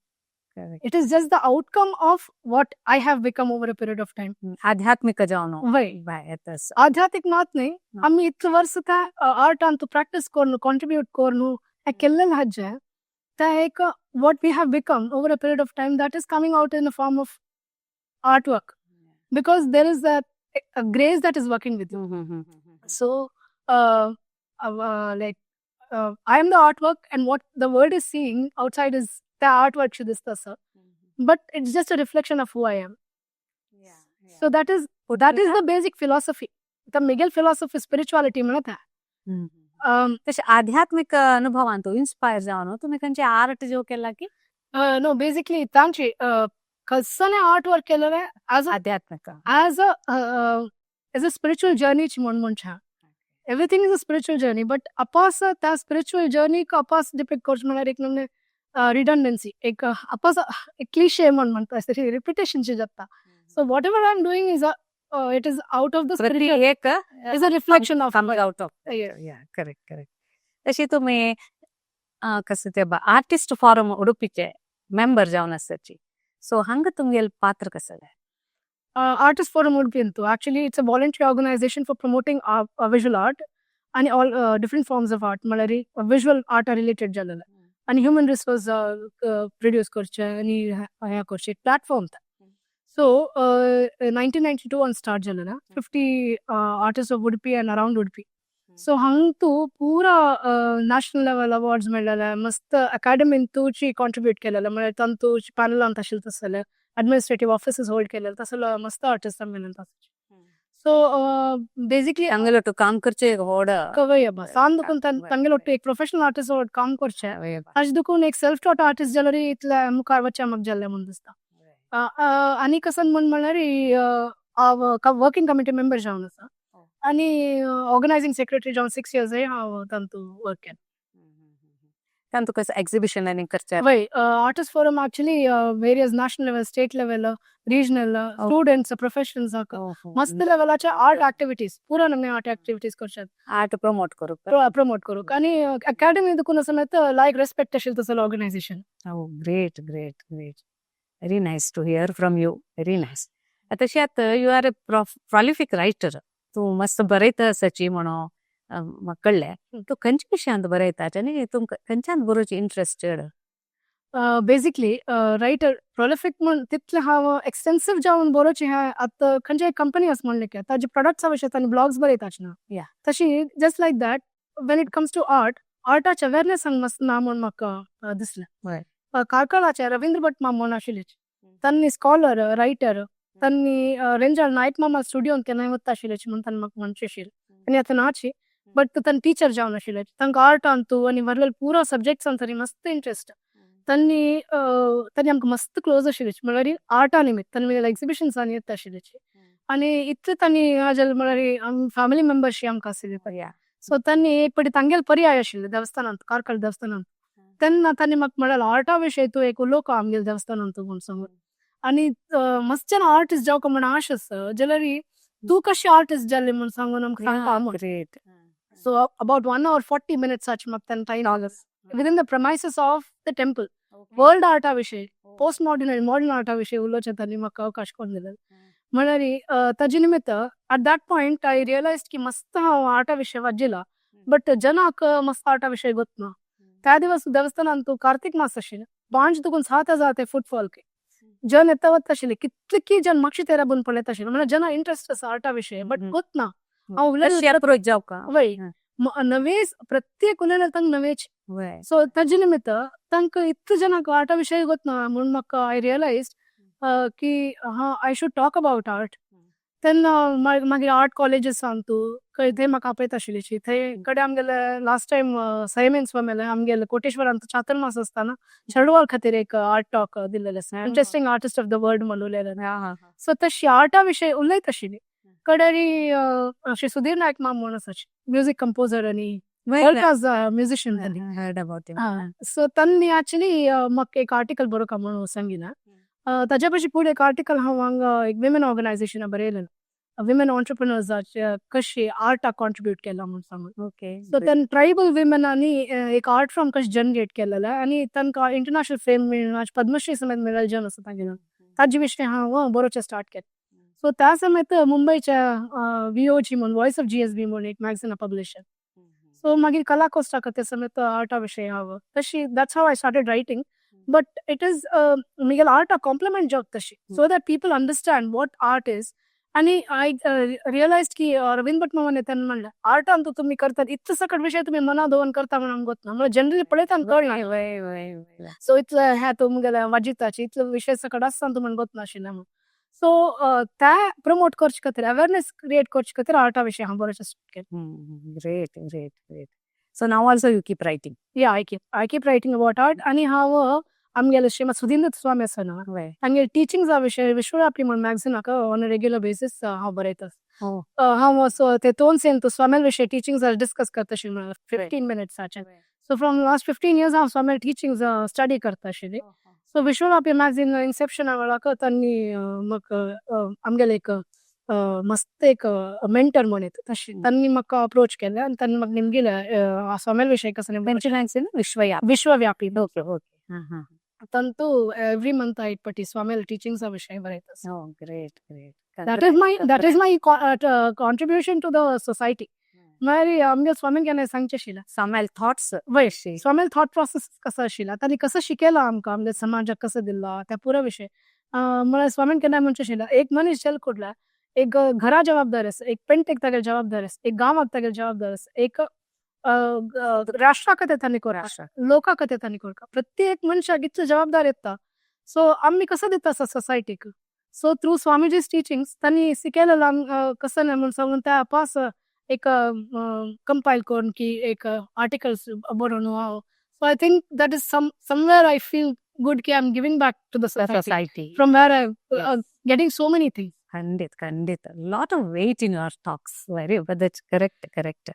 Correct. It is just the outcome of what I have become over a period of time. आध्यात्मिक जावनो वय येतस आध्यात्मिक मात नाही आम्ही इतलं वर्ष त्या आर्ट आणि प्रॅक्टिस करून कॉन्ट्रीब्यूट करून हे केलेलं हज्जे त्या एक what we have become over a period of time that is coming out in the form of artwork because there is that a grace that is working with you. So I am the artwork and what the world is seeing outside is the artwork should this sir but it's just a reflection of who I am. So that is the basic philosophy, the Miguel philosophy spirituality म्हणत आहे तसे आध्यात्मिक अनुभवान तो inspire जावन तुम्ही खंयचे art जो केला की no basically तांची कसने आर्टवर्क केलेले आध्यात्मिक as a spiritual journey म्हणून everything is a spiritual journey but apas त्या spiritual journey का apas depict करच म्हणल्यार एक नमने redundancy एक apas एक cliche म्हणता तशी repetition ची जाता so whatever I am doing is it is out of the spiritual एक is a reflection of coming out of correct तशी तुम्ही कसं ते आर्टिस्ट फॉरम उडुपीचे मेंबर जावन आसची सो हंग तुमगेल पात्र कसं Artist Forum Udupi antu. Actually, it's a voluntary organization for promoting visual art and all different forms of art. Malari visual art related jalala. And human resource produce korche ani haya korche platform tha. So 1992 on start jalala. 50 artists of Udupi and around Udupi. So hang tu pura national level awards medala mast academy tu chi contribute kelala. Malari tantu panel anta shilta sala. Administrative offices hold केलेलं तसं मस्त artist मिळतात so basically अंगलोटू काम करचे होड कवय सांग दुखून तंगलोटू एक प्रोफेशनल आर्टिस्ट होड काम करचे आज दुखून एक सेल्फ टॉट आर्टिस्ट जलरी इतल्या मुखार वच्चा मग जल्ले म्हणून दिसता आणि कसं म्हणल्यार वर्किंग कमिटी मेंबर जावन आसा आणि ऑर्गनायझिंग सेक्रेटरी जावन 6 years आहे हांव तांतू वर्क केलें तांतू कसं एक्झिबिशन आनी करचे वय artist forum actually various national level state level regional students professionals मस्त लेवलाच्या आर्ट ऍक्टिव्हिटीज पुरा नमने आर्ट ऍक्टिव्हिटीज करतात आर्ट प्रमोट करू आणि अकॅडमी दुखून समेत लायक रेस्पेक्ट असेल तसं organisation great very nice to hear from you very nice तशी आता you are a prolific writer तू मस्त बरयता सची म्हणो म्हाका कळ्ळें तूं खंयच्या विशयांत बरयतात आनी तुमकां खंयच्यान बरोवची इंट्रस्टेड बेसिकली रायटर प्रॉलिफिक म्हण तितलें हांव एक्सटेन्सिव्ह जावन बरोवचें हें आतां खंयचे एक कंपनी आसा म्हणलें की ताजे प्रोडक्ट्सा विशयी तांणी ब्लॉग्स बरयताच ना तशी just like that when it comes to आर्टाचे अवेरनेसांक मस्त ना म्हूण म्हाका दिसलें कारकळाचे रवींद्र भट माम म्हूण आशिल्ले तांणी स्कॉलर रायटर तांणी रेंजर नायक मामा स्टुडियोन केन्नाय वता आशिल्ले म्हणून तांणी म्हाका म्हणचे आशिल्लें आनी आतां नाची बट तांणी टीचर जावन आशिल्ले तांकां आर्टान तूं आनी व्हरलेले पुरो सब्जेक्ट्सान तरी मस्त इंट्रस्ट तांणी आमकां मस्त क्लोज आशिल्ले म्हळ्यार आर्टा निमित्त तांणी एक्झिबिशन्सांनी येता आशिल्ले आनी इतले तांणी हाजे म्हळ्यार फॅमिली मेंबरशी आमकां आशिल्ले सो तांणी एक पटी तांगेले पर्याय आशिल्ले देवस्थानांत कारकळ देवस्थानांत तेन्ना तांणी म्हाका म्हळ्यार आर्टा विशयी तूं एक उलोवक आमगेले देवस्थानांत म्हूण सांगून आनी मस्तच्यान आर्टिस्ट जावंक म्हण आश आसा जाल्यार तूं कशी आर्टिस्ट जाल्ली म्हूण सांगून आमकां सांगपा great So about 1 hour 40 minutes such then time within the premises of the temple. World art विषय पोस्ट मॉडर्न आणि मॉडर्न आर्टा विषयी उलोवचे तांणी म्हाका अवकाश करून दिलेलो म्हळ्यार ताजे निमित्त ऍट दॅट पॉइंट आय रियलायज्ड की मस्त हांव आर्टा विशयी वाजिला बट जनाक मस्त आर्टा विषय गोतना त्या दिवस देवस्थानान तू कार्तिक मास आशिल्ले 5 दुगून 7 जाते फुटफॉल के जन येता वता आशिल्ले कितकी जन म्हाका तेरा बून पळयता आशिल्ले म्हणजे जना इंट्रस्ट आसा आर्टा विशय बट गोतना हांव कशी अप्रोच जावका वय नवेच प्रत्येक उलयना तांकां नवेच सो ताजे निमित्त तांकां इतले जनाक आर्टा विशय गोतना म्हणून म्हाका आय रियलायज की I should talk about art तेन्ना मागीर आर्ट कॉलेजीस सांगतू थंय म्हाका आपयता आशिल्ली थंय कडेन आमगेले लास्ट टायम सैमेन स्वामेले आमगेले कोटेश्वरान चातुर्मास आसतना चेडवाळ खातीर एक आर्ट टॉक दिल्लेले आसा interesting artist of the world म्हणून उलयलेले सो तशी आर्टा विशय उलयत आशिल्ली कडेरी अशें सुधीर नायक माम म्हणून आसा म्युजीक कंपोजर आनी म्युजिशियन सो तांणी एक्चुली म्हाका एक आर्टिकल बरोवका म्हणून सांगिना ताज्या पयलीं फुडें एक आर्टिकल हांव हांगा एक विमेन ऑर्गनायझेशना बरयलें विमेन ऑन्टरप्रिनर्साचे कशी आर्टाक कॉन्ट्रिब्यूट केला म्हणून सांगून ओके सो तेन्ना ट्रायबल विमेनांनी एक आर्ट फॉर्म कशें जनरेट केलेलें आनी तांकां इंटरनॅशनल फेम मेळून पद्मश्री समेत मेळयलें आसा तांगेर ताजे विशय हांव बरोवचें स्टार्ट केलें सो त्या समेत मुंबयच्या VOG म्हणून वॉयस ऑफ GSB म्हणून एक मॅगझिना पब्लिशर सो मागीर कला कोस्टा खातीर समेत आर्टा विशय हांव तशी that's how I started writing but it is म्हगेले आर्टा कॉम्प्लिमेंट जॉब तशी so that people understand what art is आनी आय रियलायज की रवींद्र भट मामाने तेन्ना म्हणलें आर्टान तू तुमी करतात इतलो सकट विशय तुमी मना दवरून करता म्हणून गोतना म्हणजे जनरली पळयता कळना सो इतले हे तुमगेले वाजिताचे इतलो विशय सकट आसता तू म्हणून गोतना आशिल्लें म्हणून सो त्या प्रमोट करचे खातीर अवेरनेस क्रिएट करचे खातीर आर्टा विशय हांव बरोवचें स्टार्ट केलें great so now also you keep writing yeah I keep writing about art आनी हांव आमगेले श्रीमत सुधींद्र स्वामी आसा न्हू तांगे टिचिंग्सा विशय विश्वव्यापी म्हणून मॅगझिनाक ऑन अ रेग्युलर बेसीस हांव बरयता हांव सो ते तोन स्वामी विशय टिचिंग्स डिस्कस करता आशिल्लें 15 मिनिट्साचे सो फ्रॉम लास्ट 15 years हांव स्वामी टिचिंग्स स्टडी करता आशिल्ली सो विश्वव्यापी मॅगझिन इन्सेप्शना वेळाक तांणी म्हाका आमगेले एक मस्त एक मेंटर म्हणून तशी तांणी म्हाका अप्रोच केलें आनी तांणी म्हाका निमगेले स्वामी विशय कसं विश्वव्यापी तंतू एवरी मंथ हांव पटी स्वामी टिचिंग्सा विशय बरयता great that is my contribution to the society मागीर आमगे स्वामीन केन्ना सांगचें आशिल्लें Samuel thoughts स्वामी थॉट प्रोसेस कसो आशिल्लो तांणी कसो शिकयला आमकां आमगे समाजाक कसो दिला त्या पुरो विशय म्हळ्यार स्वामीन केन्ना म्हणचें आशिल्लें एक मनीस जल्म कुडला एक घरा जबाबदार आसा एक पेंटेक तागेले जबाबदार आसा एक गांवाक तागेले जबाबदार आसा एक राष्ट्रा खातीर तांणी करता लोकां खातीर तांणी करता प्रत्येक मनशाक इतलो जबाबदार येता सो आमी कसो दिता सोसायटीक सो थ्रू स्वामीजीज टिचिंग्स तांणी शिकयलें कसो म्हणून सांगून त्या पास एक कंपायल करून की एक आर्टिकल्स बरोवन हांव so I think that is somewhere I feel good की I am giving back to the society from where I getting so many things Kandit. A lot of weight in your talks. But that's correct.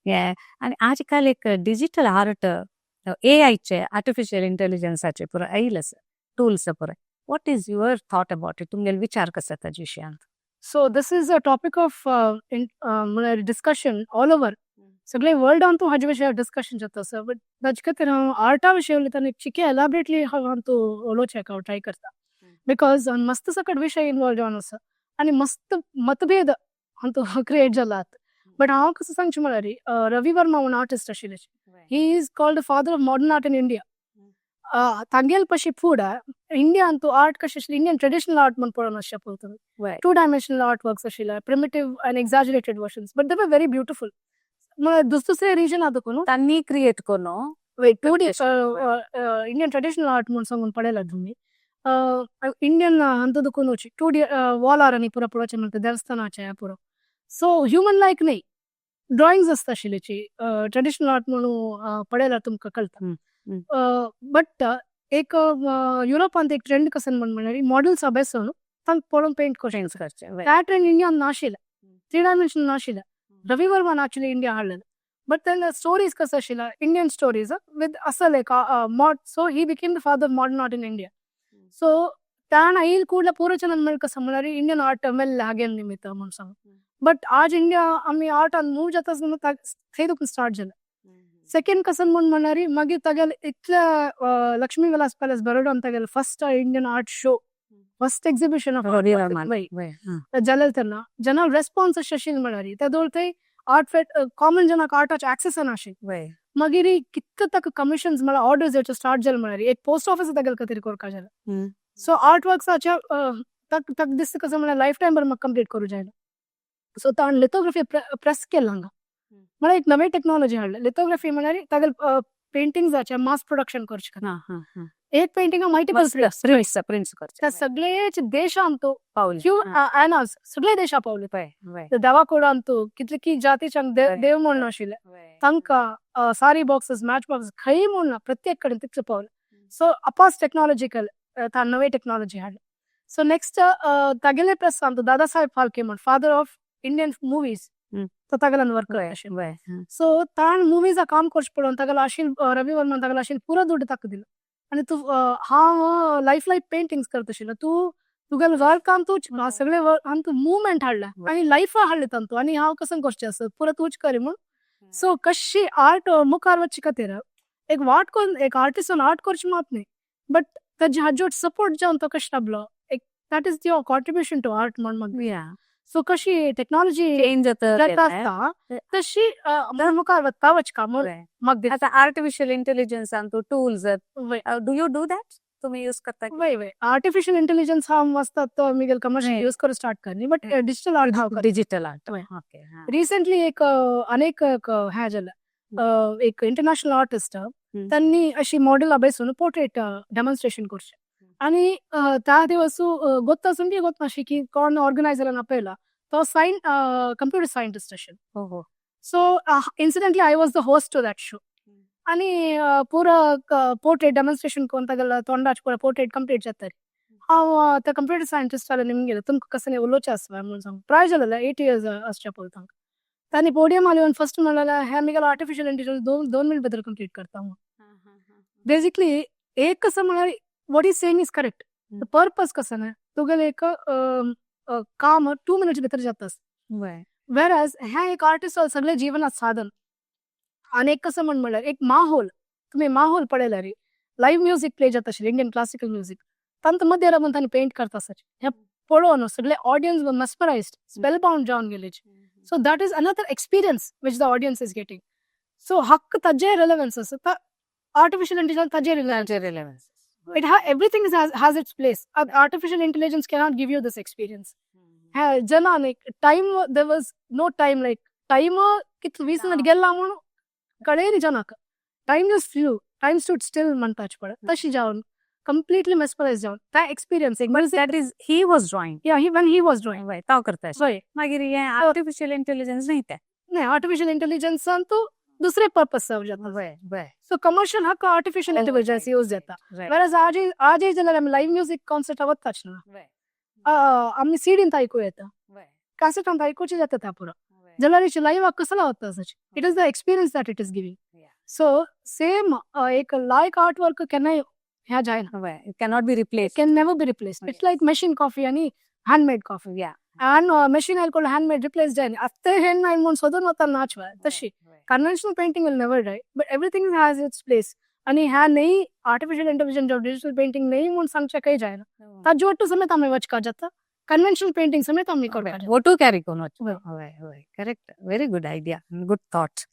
Yeah. And आजकाल एक digital art AI चे artificial इंटेलिजन्साचे पुरो आयिल्ले tools पुरो what is your thought about it तुमगेले विचार कशे ताजे विशयांत so this is a topic of discussion all over सगळे वर्ल्डान तूं हाजे विशय डिस्कशन जाता सर बट ताजे खातीर हांव आर्टा विशय उलयतना चिके एलाबरेटली हांव तूं उलोवचें हांव ट्राय करता बिकॉज मस्त सकट विशय इनवॉल्व जावन आसा आनी मस्त मतभेद हातूंत क्रिएट जालात बट हांव कसो सांगचें म्हळ्यार रवी वर्मा म्हणून आर्टिस्ट आशिल्ले he is called the father of modern art in India तांगेल पशी फूड इंडियान तूं आर्ट कशें आशिल्लें इंडियन ट्रेडिशनल आर्ट म्हणून पळोवन अशें पळयता 2 डायमेन्शनल आर्ट वर्क्स आशिल्ले primitive and exaggerated versions but they were very beautiful म्हळ्यार दुसरे रिजन आतां न्हू तांणी क्रिएट करून इंडियन ट्रेडिशनल आर्ट म्हणून सांगून पळयला तुमी इंडियन हातूंत दुखून वची 2D वॉलार आनी पुरो पळोवचें म्हणटा देवस्थानाचे पुरो सो ह्युमन लायक न्ही ड्रॉइंग्स आसता आशिल्लीची ट्रेडिशनल आर्ट म्हणून पळयल्यार तुमकां कळटा बट एक युरोपांत एक ट्रेंड कसो म्हणल्यार मॉडेल्स अभ्यासून तांकां पळोवन पेंट करचें त्या ट्रेंड इंडियान नाशिल्लें 3 डायमेन्शनल नाशिल्लें रवी वर्मान एक्चुअली इंडिया हाडलें बट तेन्ना स्टोरीज कसो आशिल्लो इंडियन स्टोरीज विथ असले so he became the father of modern art in India so ताण येईल कुडल्या पुरो जनांक मेळ्ळें कसो म्हळ्यार इंडियन आर्ट मेल्ले हागेल निमित्त म्हणून सांग बट आज इंडिया आमी आर्टान मूव जाता थंय दुखून स्टार्ट जालें सेकेंड कसं म्हणल्यार मागीर तागेले इतल्या लक्ष्मी विलास पॅलेस बरोडान तागेले first Indian art show first exhibition of जालें तेन्ना जनाल रेस्पॉन्स अशें आशिल्लें म्हळ्यार त्या दोळ थंय आर्ट फेट कॉमन जनाक आर्टाचे ऍक्सेस नाशिक वय मागीर कितक तक कमिशन्स म्हळ्यार ऑर्डर्स येवच्यो स्टार्ट जाले म्हळ्यार एक पोस्ट ऑफिस तागेले तरी करपा जालें सो आर्ट वर्क्साचे तक तक दिसता कसं म्हळ्यार लायफ टायम भर म्हाका कंप्लीट करूं जायना सो ताण लिथोग्राफी प्रेस केला हांगा म्हळ्यार एक नवी टेक्नॉलॉजी हाडली लिथोग्राफी म्हळ्यार तागेले पेंटिंग्साचे मास प्रोडक्शन करचे एक पेंटिंग मल्टिपल प्रिंट्स त्या सगळे देशांतू पावली फ्यू एनाज सगळे देशा पावले देवा कोडांतू कितले की जातीच्या देव म्हूण आशिल्ले तांकां सारी बॉक्सेस मॅच बॉक्स खंय म्हूण ना प्रत्येक कडेन तितले पावले सो अपास टेक्नॉलॉजिकल ता नवी टेक्नॉलॉजी हाडली सो नेक्स्ट तागेले प्रेस सांगतो दादा साहेब फाल्के म्हण फादर ऑफ इंडियन मुवीज तो तागेल्यान वर्क आशिल्लो सो ताण मुवीजा काम करचे पडून तागेलो आशिल रवी वर्मन तागेलो आशिल पुरो दुड्ड ताका दिलो आनी तूं हांव लायफ पेंटिंग्स करता आशिल्लो तुगेले वर्कान तूं सगळे आनी तूं मुवमेंट हाडला आनी लायफ हाडले तांतू आनी हांव कसं करचें आसत पुरो तूच करी म्हूण सो कशी आर्ट मुखार वचचे खातीर एक वाट करून एक आर्टिस्टान आर्ट करचे मात न्ही बट ताजे हाजे सपोर्ट जावन तो कशें लाभलो एक that is your contribution to art म्हण म्हाका सो कशी टेक्नॉलॉजी चेंज आसता तशी मुखार वता वचका म्हूण म्हाका आता आर्टिफिशियल इंटेलिजन्स तू tools do you do that तुम्ही यूज करता वय वय आर्टिफिशियल इंटेलिजन्स हा वचता तो आमी कमर्शियल यूज करू स्टार्ट करनी बट डिजिटल आर्ट हांव डिजिटल आर्ट रिसेंटली एक अनेक हे जालें एक इंटरनॅशनल आर्टिस्ट त्यांनी अशी मॉडेला बसून पोर्ट्रेट डेमॉन्स्ट्रेशन करचे आनी त्या दिवस गोत्ता सुंडी गोत्ताशी की कोण ऑर्गनायझरान आपयला तो कंप्युटर सायंटिस्ट आशिल्लो so incidentally I was the host to that show आनी पुरो पोर्ट्रेट डेमॉन्स्ट्रेशन करून तागेलो तोंडाचे पुरो पोर्ट्रेट कंप्लीट जाता हांव त्या कंप्युटर सायंटिस्टाला निमगेलो तुमकां कसं उलोवचें आसता म्हणून सांग प्राय जालें 8 years आसचें पळय तांकां तांणी पोडियमार येवन फर्स्ट म्हणलें हे आमगेलो आर्टिफिशियल इंटेलिजन्स 2 मिनट भितर कंप्लीट करता बेसिकली एक कसं म्हळ्यार what is saying is correct the purpose कसं ना तुगेलें एक काम 2 मिनट्स भितर जाता वेर एज हे एक आर्टिस्ट सगळे जीवनात साधन आनी एक कसं म्हणल्यार एक माहोल तुम्ही माहोल पळयला रे लायव्ह म्युझिक प्ले जाता आशिल्लें इंडियन क्लासिकल म्युझिक तांत मध्य रावन तांणी पेंट करता हे पळोवन सगळे ऑडियन्स वर मेस्परायज्ड स्पेल बाउंड जावन गेले so that is another experience which the audience is getting so हक्क ताजे रिलेवन्स आसा आर्टिफिशियल इंटेलिजन्स ताजे relevance it everything has its place artificial intelligence cannot give you this experience जनान एक time there was no time like time कित 20 minute गेला म्हणून कळेरी जनाक time just flew time stood still म्हणटाच पड तशी जावन कंप्लीटली मेस्पराइज जावन त्या एक्सपिरियन्स एक that is he was drawing when he was drawing वय तो करता वय मागीर हे आर्टिफिशियल इंटेलिजन्स नाही ते नाही आर्टिफिशियल इंटेलिजन्स तू दुसरे पर्पज सर्व जाता वय सो कमर्शियल हक्क आर्टिफिशियल इंटेलिजन्स यूज जाता वेरएज आज जाल्यार आमी लायव्ह म्युझिक कॉन्सर्ट आवताच ना आमी सीडीन आयकूं येता कॅसेटांत आयकुचें जाता त्या पुरो जाल्यार लायव्ह कसला आवता it is the experience that it is giving so same एक लायक आर्ट वर्क केन्नाय ह्या जायना it cannot be replace can never be replaced it's like machine coffee आणि handmade coffee and machine alcohol handmade replaced जायना after hand nine months सोदून वता नाचवा तशी conventional painting will never die but everything has its place आणि ह्या नाही artificial intelligence of digital painting नाही म्हणून सांगचे काही जायना ताजे वट्टू समेत आमी वचका जाता कन्वेन्शनल पेंटिंग समेत आमी करपा वोटू कॅरी करून वय correct very good idea good thought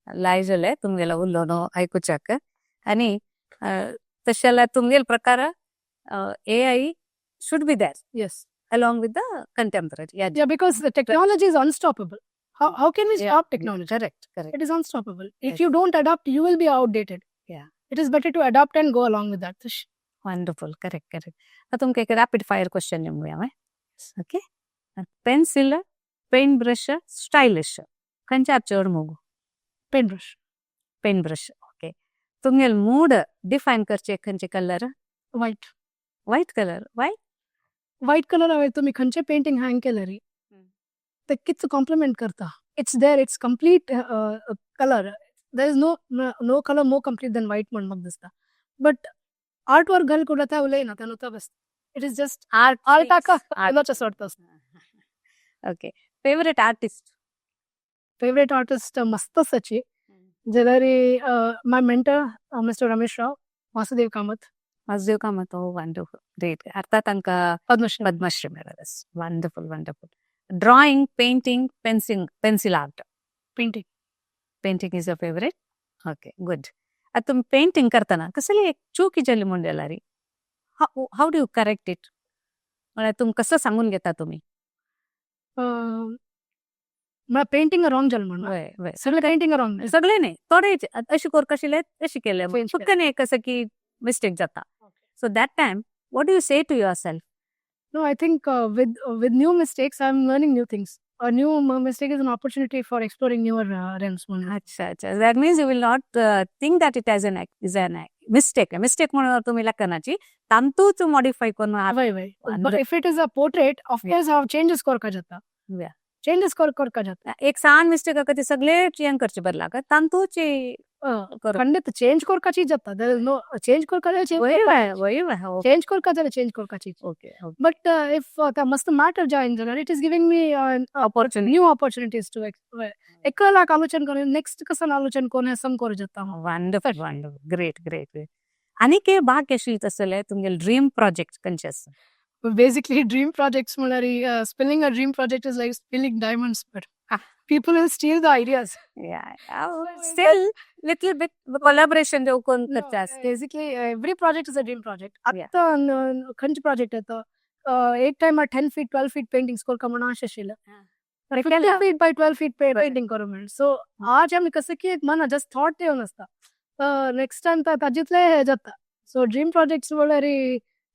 लाय जालें तुमगेलो उलोवनो आयकुच्याक आनी तशें जाल्यार तुमगेले प्रकार AI should be there yes along with the contemporary yeah because the technology is unstoppable how can we stop technology correct it is unstoppable if you don't adapt you will be outdated it is better to adapt and go along with that wonderful correct आता तुमकां एक rapid fire question दिवया okay pencil paint brush stylish खंयच्यार चड मोगू pen brush okay तुमगेल mood define करचे खंयचे colour white colour white colour हांवें तुमी खंयचे पेंटिंग हँग केलें रे ते कितले कॉम्प्लिमेंट करता it's there it's complete colour there is no colour more complete than white म्हण म्हाका दिसता बट आर्ट वर्क घाल कुठं त्या उलयना त्या नुता बस इट इज जस्ट आर्टाका कलरचे सोडता ओके फेवरेट आर्टिस्ट मस्त सची जाल्यार माय मेंटर मिस्टर रमेश राव वासुदेव कामत वंडरफुल ग्रेट आता तांकां पद्मश्री मेळ्ळा wonderful drawing painting pencil art painting. Painting is a favourite. Okay good. आता तुम्ही पेंटिंग करताना कसली एक चूक जाली म्हूण जाल्यार how do you correct it? म्हळ्यार तुमकां कसं सांगून घेता तुम्ही? मला पेंटिंग रॉंग जालें म्हणून. वय वय सगळे पेंटिंग रॉंग. सगळे नाही थोडे अशी कोरक आशिल्ले तशी केले Change फक्त एक असं की मिस्टेक जाता. So that time what do you say to yourself? No, I think with new mistakes, I'm learning new things. A new mistake is an opportunity for exploring newer realms. अच्छा अच्छा that means you will not think that it as an mistake म्हणून तुम्ही लेखनाची तांतूच modify करून But if it is a portrait, of course, how changes करका जाता. Yeah. Changes करका जाता. एक San mistake ते सगळे चेंज करचे बदला का तांतूची खंडित चेंज करका चीज जाता. There is no change Karka change करका जाता change Karka cheese. Okay But if the must matter join jalar, it is giving me new opportunities to एकला आलोचन करें next कसन आलोचन कोने सम कर जाता हूँ. Wonderful wonderful great great great. आणि के बाग कशी तसले तुमगे ड्रीम प्रोजेक्ट खंयचे आसा? Basically, dream projects mulari spilling a dream project is like spilling diamonds, but people will steal the ideas. Still little bit collaboration जो कोण करता. Basically, every project is a dream project. आता खंच project येतं. एक time 10 feet 12 feet painting score का म्हणून आशा शिला. 50 feet by 12 feet painting करू म्हणून. So आज आम्ही कसं की एक मना just thought ते नसता. Next time तर ताजितले हे जाता. So dream projects mulari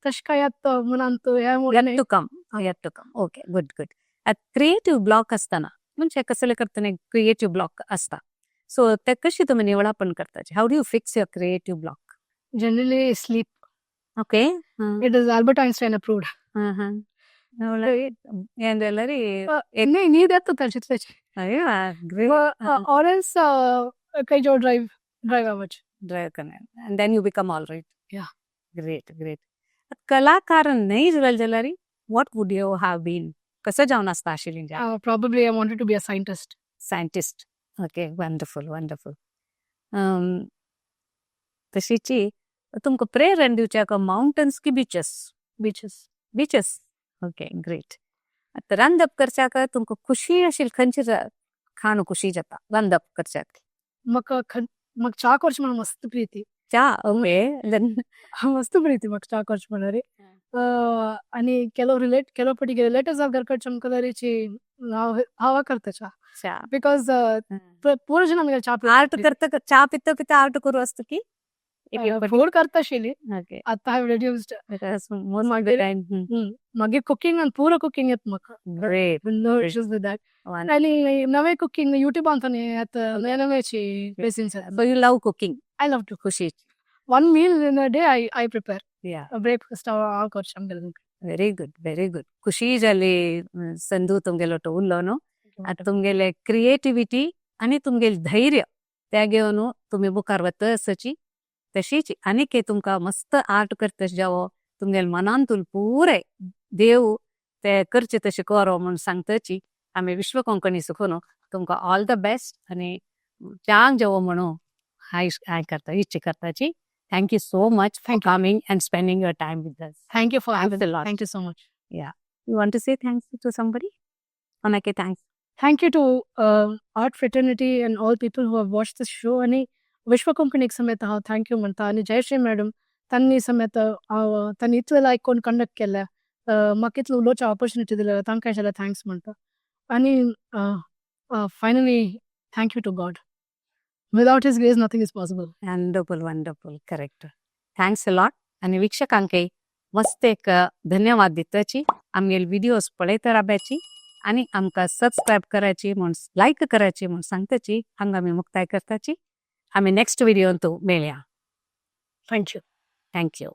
तशकायात म्हणतो या yet to come. Okay good good. Creative block असताना म्हणजे कसले करताना क्रिएटिव्ह ब्लॉक असता. सो ते कशी तुम्ही निवडापण करताचे? How do you fix your creative block? Generally sleep. Okay It is Albert Einstein approved. नाही नींद येतो त्याच्यातल्याची. Or else काही जो ड्राईव्ह आवाज ड्राईव्ह करणार and then you become all right. Yeah. Great. कलाकार नाही झालं जाल्यार what would you have been? कसं जाऊन असता आशिल्ली? Probably I wanted to be a scientist. Scientist. Okay, wonderful. तशीची तुमका प्रेरण दिवच्या माउंटन्स की बीचेस? Okay great. आता रांदप करच्याक तुमका खुशी आशिल खंयची खाणू खुशी जाता रांदप करच्याक? मग चा करच म्हणून मस्त प्रीती. चा मस्त प्रीती मग चा करच म्हणणारे. आणि ಕೆಲವು ಪಟ್ಟಿಗೆ ರಿಲೇಟಿವ್ಸ್ ಆಫ್ ಗರ್ಕಟ್ ಕಲರಿಚಿ ಹವಾ करता चा बिकॉज पूर्ण जन आम्ही आर्ट करता चा पिता आर्ट करू असतो की फूड करता शिली. ओके आता हाय रिड्यूस्ड मोस्ट मागे कुकिंग आणि पूर्ण कुकिंग येत मग great no issues with that. आणि नवे कुकिंग यूट्यूब अंताने आता नवेची बेसिन्स. So you love cooking? I love to खुशी. one meal in a day I prepare. Yeah. A breakfast हांव करचें आमगेलें. Very good. खुशी जाली संधू तुमगेलो तो उरलो न्हू. आता तुमगेले क्रिएटिविटी आणि तुमगेले धैर्य त्या घेवन तुम्ही मुखार वता आसची तशीच आनीक तुमकां मस्त आर्ट करता जावो तुमगेले मनान तुल पुरे देव ते करचे तशें करो म्हणून सांगताची आमी विश्व कोंकणी सुखून तुमकां ऑल द बेस्ट आणि चांग जावो म्हणून हाय करता इच्छा करताची. Thank you so much for coming and spending your time with us. Thank you for having me. Thank you so much. Yeah. You want to say thanks to somebody? Anake thanks. Thank you to Art Fraternity and all people who have watched this show. आणि विश्व कोंकणीक समेत हांव thank you म्हणटा. आणि Jayashree madam तांणी समेत तांणी इतलें लायक कोण कंडक्ट केल्या म्हाका इतलो उलोवचें ऑपॉर्च्युनिटी दिल्या तांकां जाल्यार थँक्स म्हणटा. आणि finally thank you to God. Without his grace, nothing is possible. Wonderful. Correct. Thanks a lot. आणि वीक्षकांके मस्त एक धन्यवाद दिताची. आमगेल व्हिडिओज पळयता रावपाची आणि आमकां सबस्क्राईब करायची म्हूण लायक करायची म्हूण सांगताची हांगा आमी मुक्ताय करताची. आमी नेक्स्ट व्हिडिओन मेळया. Thank you.